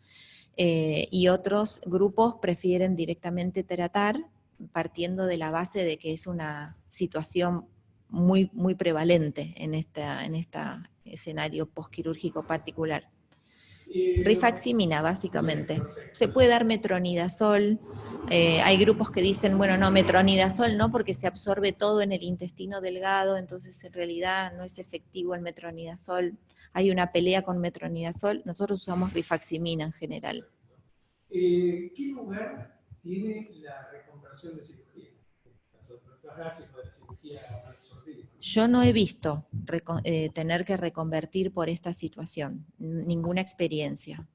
Y otros grupos prefieren directamente tratar, partiendo de la base de que es una situación muy, muy prevalente en este escenario postquirúrgico particular. Rifaximina, básicamente. Bien, perfecto. Se puede dar metronidazol. Hay grupos que dicen, bueno, no, metronidazol no, porque se absorbe todo en el intestino delgado, entonces en realidad no es efectivo el metronidazol. Hay una pelea con metronidazol. Nosotros usamos rifaximina en general. ¿Qué lugar tiene la reconversión de cirugía? De la cirugía absortiva. Yo no he visto tener que reconvertir por esta situación, ninguna experiencia.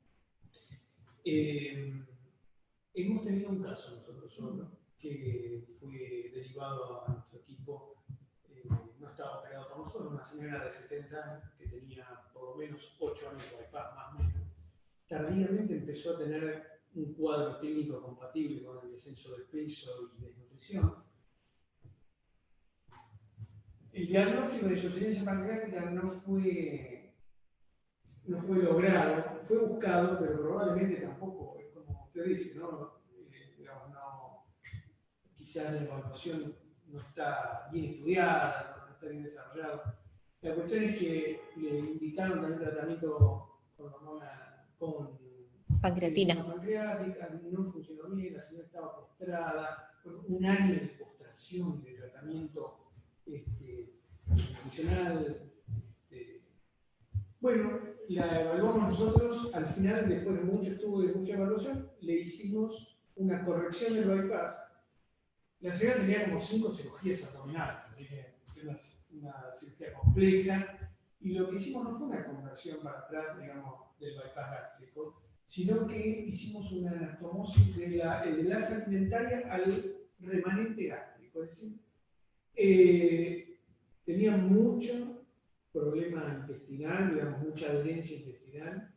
Hemos tenido un caso nosotros solo, que fue derivado a nuestro equipo, no estaba operado por nosotros, una señora de 70 años que tenía por lo menos 8 años de bypass, más o menos. Tardíamente empezó a tener un cuadro clínico compatible con el descenso de peso y desnutrición. El diagnóstico de insuficiencia pancreática no fue logrado, fue buscado, pero probablemente tampoco, es como usted dice, ¿no? Digamos, quizás la evaluación no está bien estudiada, no está bien desarrollada. La cuestión es que le indicaron también tratamiento con Pancreatina. pancreática, no funcionó bien, la señora estaba postrada, con un año de postración y de tratamiento nutricional. Bueno, la evaluamos nosotros, al final, después de mucho estudio y de mucha evaluación, le hicimos una corrección del bypass. La señora tenía como 5 cirugías abdominales, así que era una cirugía compleja, y lo que hicimos no fue una conversión para atrás, digamos, del bypass gástrico, sino que hicimos una anastomosis de la enlace alimentaria al remanente gástrico, es decir, tenía mucho problema intestinal, digamos, mucha adherencia intestinal,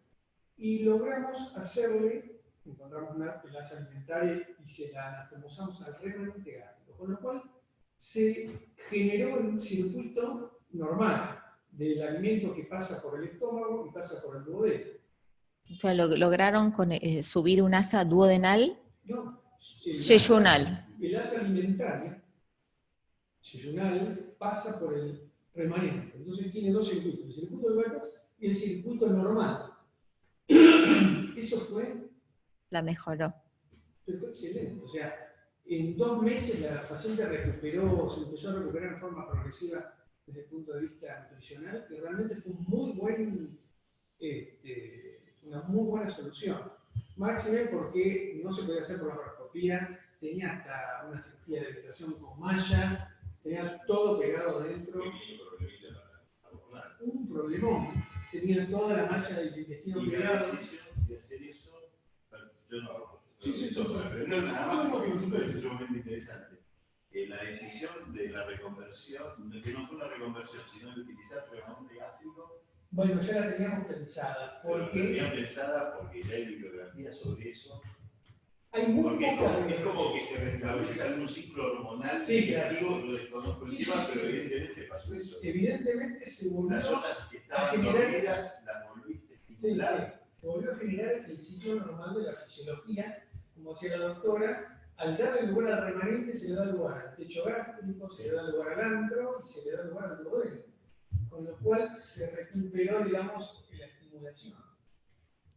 y logramos hacerle, encontramos una enlace alimentaria y se la anatomizamos al remanente gástrico, con lo cual se generó un circuito normal del alimento que pasa por el estómago y pasa por el duodeno. O sea, lograron subir un asa duodenal, No, yeyunal. el asa alimentaria, yeyunal, pasa por el remanente. Entonces tiene 2 circuitos, el circuito de bypass y el circuito normal. Eso fue... La mejoró. Fue excelente. O sea, en 2 meses la paciente se empezó a recuperar en forma progresiva desde el punto de vista nutricional, que realmente fue una muy buena solución. Máxime porque no se podía hacer por la laparoscopía, tenía hasta una cirugía de penetración con malla, tenía todo pegado adentro. Un problemón. Tenía toda la malla del intestino pegada. La decisión de hacer eso, yo no. Pero no, nada más porque me parece sumamente interesante. La decisión de la reconversión, que no fue una reconversión, sino de utilizar remanente gástrico, Bueno, ya la teníamos pensada, Pero porque tenía pensada porque ya hay bibliografía sobre eso. hay muy Porque poca es como que se restablece algún ciclo hormonal Sí, claro. digestivo, lo desconozco el tema, pero evidentemente pasó eso. Evidentemente se volvió Las zonas que a estaban generar, dormidas las volviste a sí, estimular. se volvió a generar el ciclo normal de la fisiología, como decía la doctora, al darle lugar al remanente se le da lugar al techo gástrico, se le da lugar al antro y se le da lugar al duodeno, con lo cual se recuperó, digamos, la estimulación.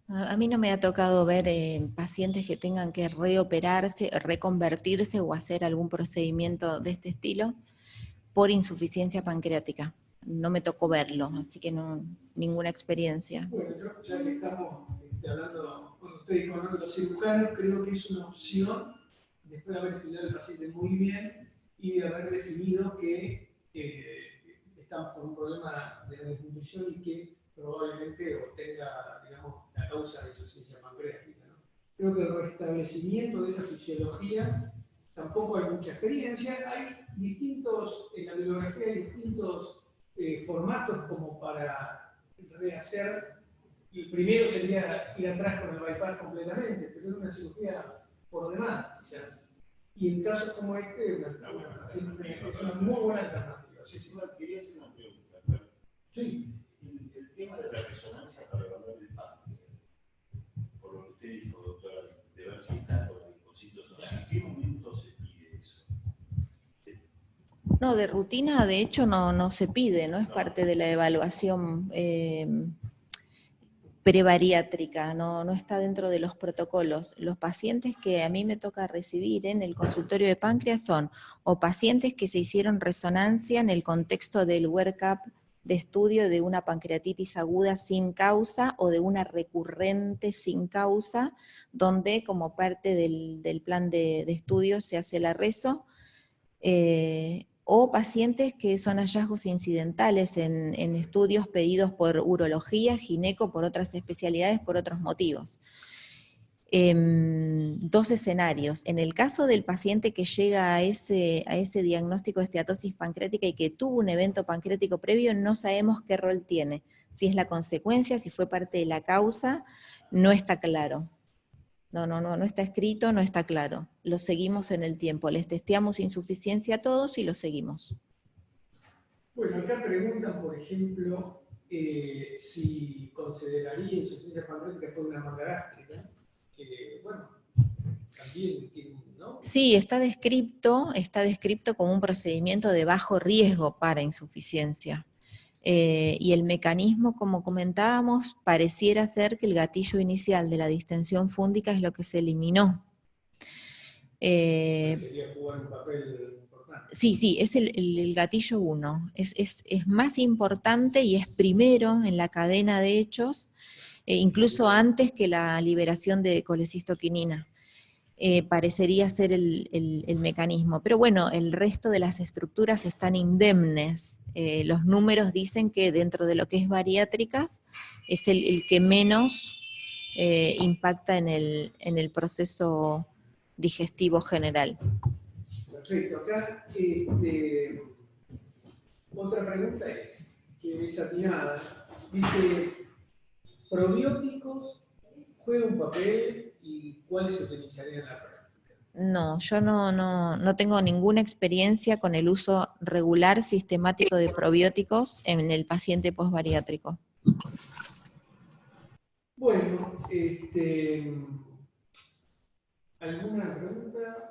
A mí no me ha tocado ver pacientes que tengan que reoperarse, reconvertirse o hacer algún procedimiento de este estilo por insuficiencia pancreática. No me tocó verlo, así que no, ninguna experiencia. Bueno, yo, ya que estamos hablando con ustedes, con los cirujanos, creo que es una opción, después de haber estudiado al paciente muy bien y de haber definido que estamos con un problema de desnutrición y que probablemente obtenga, digamos, la causa de insuficiencia pancreática, ¿no? Creo que el restablecimiento de esa fisiología tampoco hay mucha experiencia. Hay distintos, en la bibliografía hay distintos formatos como para rehacer. El primero sería ir atrás con el bypass completamente, pero es una cirugía por demás, quizás. Y en casos como este, es una muy buena alternativa. Sí, sí. Quería hacer una pregunta. Claro. Sí. El tema de la resonancia para evaluar el páncreas, por lo que usted dijo, doctora, de ver si está con linfocitos o no, ¿en qué momento se pide eso? No, de rutina de hecho no se pide, no es parte de la evaluación prebariátrica, no está dentro de los protocolos. Los pacientes que a mí me toca recibir en el consultorio de páncreas son o pacientes que se hicieron resonancia en el contexto del workup de estudio de una pancreatitis aguda sin causa o de una recurrente sin causa, donde como parte del plan de estudio se hace la reso, o pacientes que son hallazgos incidentales en estudios pedidos por urología, gineco, por otras especialidades, por otros motivos. Dos escenarios. En el caso del paciente que llega a ese diagnóstico de esteatosis pancreática y que tuvo un evento pancreático previo, no sabemos qué rol tiene. Si es la consecuencia, si fue parte de la causa, no está claro. No está escrito, no está claro. Lo seguimos en el tiempo, les testeamos insuficiencia a todos y lo seguimos. Bueno, acá preguntan, por ejemplo, si consideraría insuficiencia pancreática por una manga gástrica, que, bueno, también tiene, ¿no? Sí, está descrito como un procedimiento de bajo riesgo para insuficiencia. Y el mecanismo, como comentábamos, pareciera ser que el gatillo inicial de la distensión fúndica es lo que se eliminó. Sería jugar un papel importante. Sí, es el gatillo 1. Es más importante y es primero en la cadena de hechos, incluso antes que la liberación de colecistoquinina. Parecería ser el mecanismo. Pero bueno, el resto de las estructuras están indemnes. Los números dicen que dentro de lo que es bariátricas es el que menos impacta en el proceso digestivo general. Perfecto. Acá, otra pregunta es, que es atinada, dice, ¿probióticos juegan un papel y cuáles se utilizarían en la práctica? No, yo no tengo ninguna experiencia con el uso regular sistemático de probióticos en el paciente posbariátrico. Bueno, ¿alguna pregunta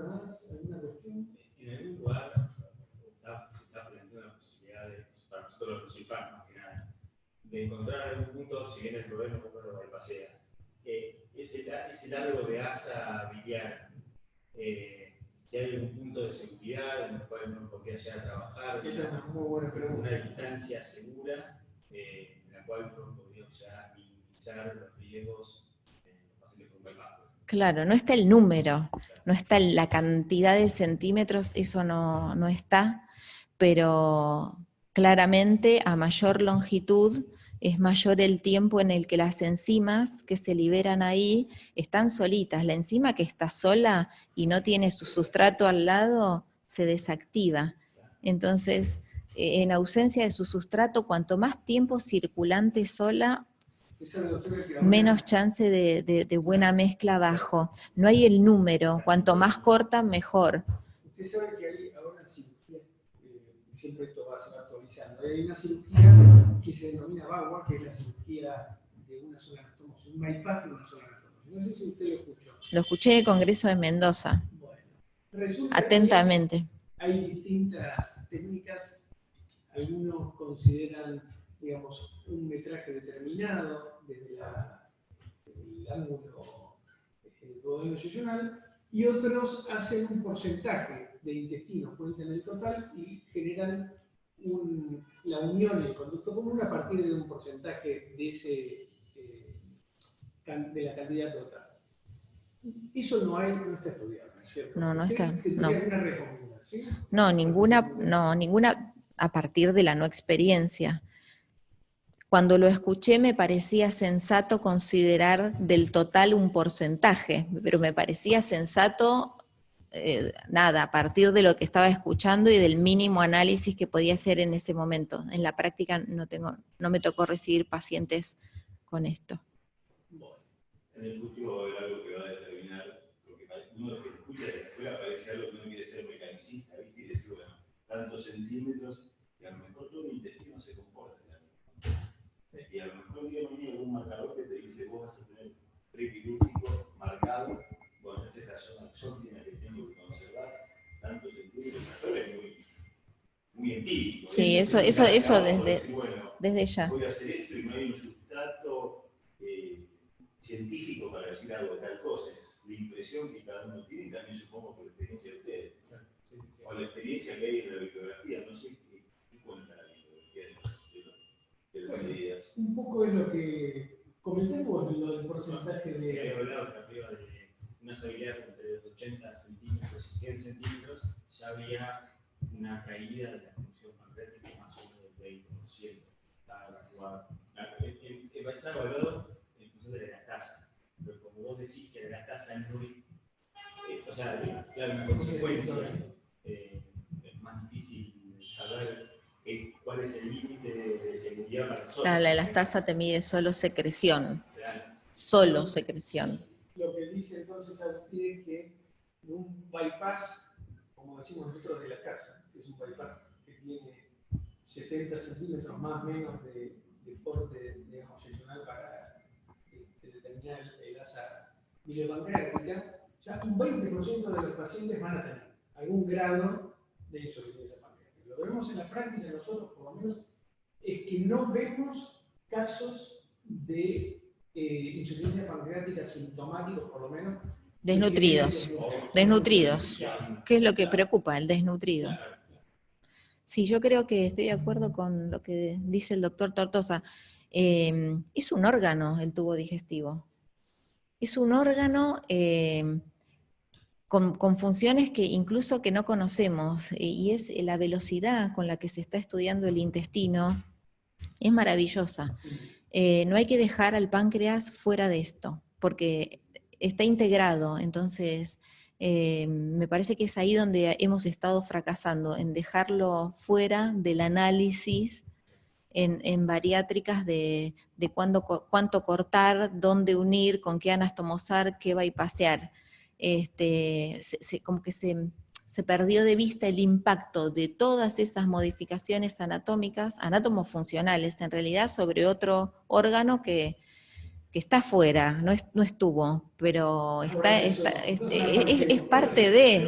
más? ¿Alguna cuestión? En algún lugar se está planteando la posibilidad de, para nosotros los cirujanos más que nada, de encontrar algún punto, si bien el problema no lo bypassea, ese largo de asa biliar, si hay algún punto de seguridad en el cual uno podría llegar a trabajar, Esa es una muy buena pregunta. una distancia segura en la cual uno podría ya minimizar los riesgos en los pacientes con bypass. Claro, no está el número, no está la cantidad de centímetros, eso no está, pero claramente a mayor longitud es mayor el tiempo en el que las enzimas que se liberan ahí están solitas. La enzima que está sola y no tiene su sustrato al lado se desactiva. Entonces, en ausencia de su sustrato, cuanto más tiempo circulante sola, Usted sabe, doctora, que menos chance de buena mezcla abajo. No hay el número, cuanto más corta, mejor. usted sabe que hay ahora cirugía, siempre esto se va actualizando. Hay una cirugía que se denomina VAWA, que es la cirugía de una sola anastomosis, un bypass de una sola anastomosis. No sé si usted lo escuchó. Lo escuché en el Congreso de Mendoza, Bueno, resulta atentamente. que hay distintas técnicas. Algunos consideran, digamos, un metraje determinado desde el ángulo duodeno-yeyunal, y otros hacen un porcentaje de intestino, cuentan el total y generan la unión y el conducto común a partir de un porcentaje de la cantidad total. Eso no está estudiado, ¿no es cierto? No, no está, ¿Tendría no. alguna recomendación? No, ninguna a partir de la no experiencia. Cuando lo escuché me parecía sensato considerar del total un porcentaje, pero me parecía sensato, a partir de lo que estaba escuchando y del mínimo análisis que podía hacer en ese momento. En la práctica no me tocó recibir pacientes con esto. En el futuro va a haber algo que va a determinar, porque uno que escucha desde afuera parece algo que uno quiere ser mecanicista, ¿viste? Y decir, bueno, tantos centímetros, y a lo mejor todo el intestino se comporta. Y a lo mejor día de mañana hay algún marcador que te dice, vos vas a tener prequirúrgico marcado, bueno, esta es la zona exógena que tengo que conservar, tantos centímetros, es muy empírico. Sí, eso decir, bueno, desde ya. Voy a hacer esto y no hay un sustrato científico para decir algo de tal cosa, es la impresión que cada uno tiene, también supongo por la experiencia de ustedes, o la experiencia que hay en la bibliografía, no sé qué cuenta la bibliografía de las medidas. Un poco es lo que comentemos, lo del porcentaje de... Se había hablado que arriba de una estabilidad entre 80 centímetros y 100 centímetros, ya había una caída de la función pancreática más o menos del 20%. Está evaluado en función de la elastasa, pero como vos decís que la elastasa es muy... o sea, claro, en consecuencia, es más difícil saber cuál es el límite de seguridad para nosotros. Claro, la elastasa te mide solo secreción. Solo secreción. Lo que dice entonces Agustín es que un bypass, como decimos nosotros de la casa, que es un bypass que tiene 70 centímetros más o menos de porte, digamos, seccional para determinar el asa biliopancreática, ya un 20% de los pacientes van a tener algún grado de insuficiencia pancreática. Lo que vemos en la práctica nosotros, por lo menos, es que no vemos casos de insuficiencia pancreática sintomáticos, por lo menos. Desnutridos. ¿Qué es lo que preocupa? El desnutrido. Sí, yo creo que estoy de acuerdo con lo que dice el doctor Tortosa. Es un órgano el tubo digestivo. Es un órgano con funciones que incluso que no conocemos, y es la velocidad con la que se está estudiando el intestino, es maravillosa. No hay que dejar al páncreas fuera de esto, porque está integrado, entonces me parece que es ahí donde hemos estado fracasando, en dejarlo fuera del análisis en bariátricas de cuánto cortar, dónde unir, con qué anastomosar, qué bypassear. Como que se perdió de vista el impacto de todas esas modificaciones anatómicas, anátomo-funcionales en realidad, sobre otro órgano que está fuera, no estuvo, pero es parte de...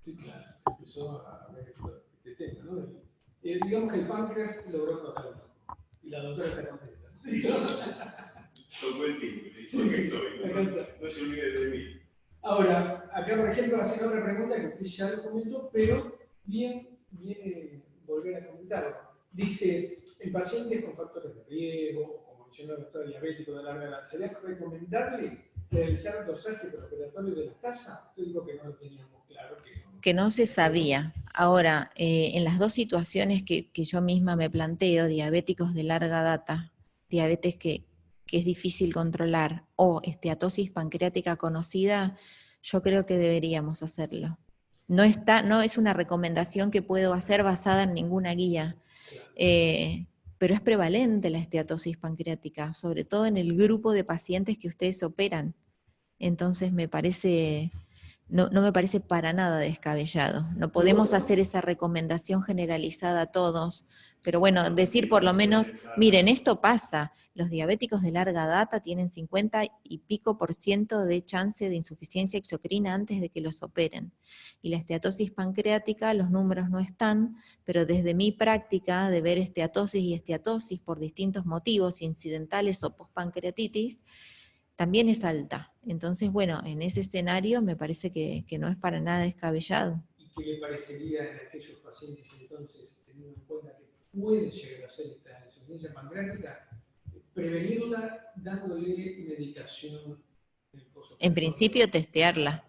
Sí, claro, se empezó a ver este tema, ¿no? Digamos que el páncreas logró cortarlo, y la doctora está contenta. Sí, Tocó el timbre, no se olvide de mí. Ahora, acá por ejemplo hacen otra pregunta que usted ya lo comentó, pero viene volver a comentarlo. Dice, en pacientes con factores de riesgo, como mencionó el doctor diabético de larga edad, ¿sería recomendable realizar dosaje preoperatorio de la casa? Usted dijo que no lo teníamos claro. Que no se sabía. Ahora, en las dos situaciones que yo misma me planteo, diabéticos de larga data, diabetes que es difícil controlar, o esteatosis pancreática conocida, yo creo que deberíamos hacerlo. no es una recomendación que puedo hacer basada en ninguna guía. Pero es prevalente la esteatosis pancreática, sobre todo en el grupo de pacientes que ustedes operan. Entonces no me parece para nada descabellado. No podemos hacer esa recomendación generalizada a todos, pero bueno, decir por lo menos, miren, esto pasa, los diabéticos de larga data tienen 50 y pico % de chance de insuficiencia exocrina antes de que los operen. Y la esteatosis pancreática, los números no están, pero desde mi práctica de ver esteatosis y esteatosis por distintos motivos, incidentales o postpancreatitis, también es alta. Entonces, bueno, en ese escenario me parece que no es para nada descabellado. ¿Y qué le parecería en aquellos pacientes, entonces, teniendo en cuenta que pueden llegar a ser esta insuficiencia pancreática, prevenirla dándole medicación? En principio testearla.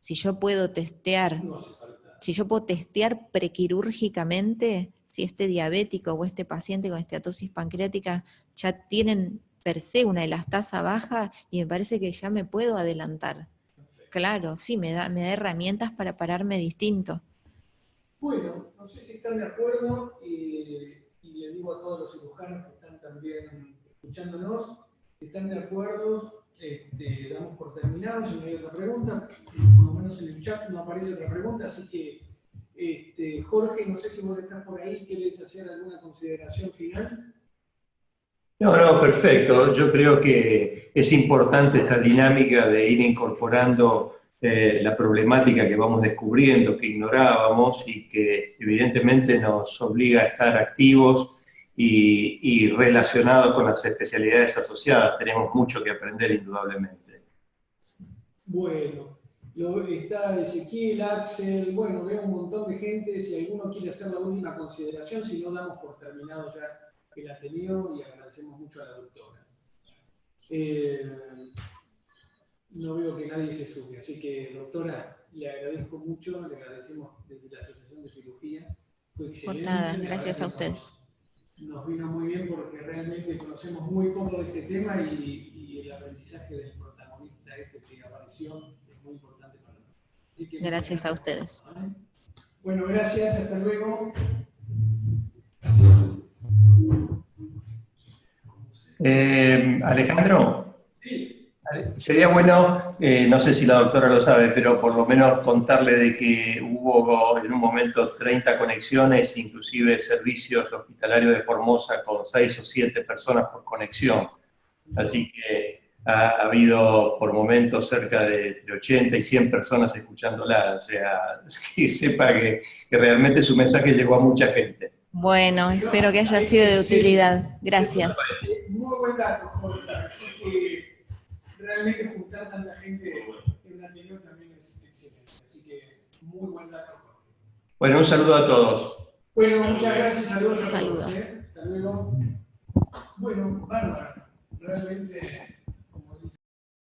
Si yo puedo testear, No hace falta. si yo puedo testear prequirúrgicamente, si este diabético o este paciente con esteatosis pancreática ya tienen per se una elastasa baja, y me parece que ya me puedo adelantar. Claro, sí, me da herramientas para pararme distinto. Bueno, no sé si están de acuerdo, y le digo a todos los cirujanos que están también escuchándonos, si están de acuerdo, damos por terminado. Si no hay otra pregunta, por lo menos en el chat no aparece otra pregunta, así que Jorge, no sé si vos estás por ahí, ¿querés hacer alguna consideración final? No, perfecto. Yo creo que es importante esta dinámica de ir incorporando la problemática que vamos descubriendo, que ignorábamos y que evidentemente nos obliga a estar activos y relacionados con las especialidades asociadas. Tenemos mucho que aprender indudablemente. Bueno, está Ezequiel, Axel, bueno, veo un montón de gente. Si alguno quiere hacer la última consideración, si no, damos por terminado ya el ateneo y agradecemos mucho a la doctora. No veo que nadie se sume, así que, doctora, le agradezco mucho, le agradecemos desde la Asociación de Cirugía. Fue excelente. Por nada, gracias a ustedes. Nos vino muy bien porque realmente conocemos muy poco de este tema, y el aprendizaje del protagonista que apareció es muy importante para nosotros. Así que, gracias a ustedes. Bueno, gracias, hasta luego. Alejandro, Sí. sería bueno, no sé si la doctora lo sabe, pero por lo menos contarle de que hubo en un momento 30 conexiones, inclusive servicios hospitalarios de Formosa con 6 o 7 personas por conexión. Así que ha habido por momentos cerca de entre 80 y 100 personas escuchándola. O sea, que sepa que realmente su mensaje llegó a mucha gente. Bueno, espero que haya sido de utilidad. Gracias. Muy buen dato, Jorge. Así que realmente juntar tanta gente en un anterior también es excelente. Así que muy buen dato, Jorge. Bueno, un saludo a todos. Bueno, muchas gracias. Saludos a todos. Saludos. Hasta luego. Bueno, bárbaro. Realmente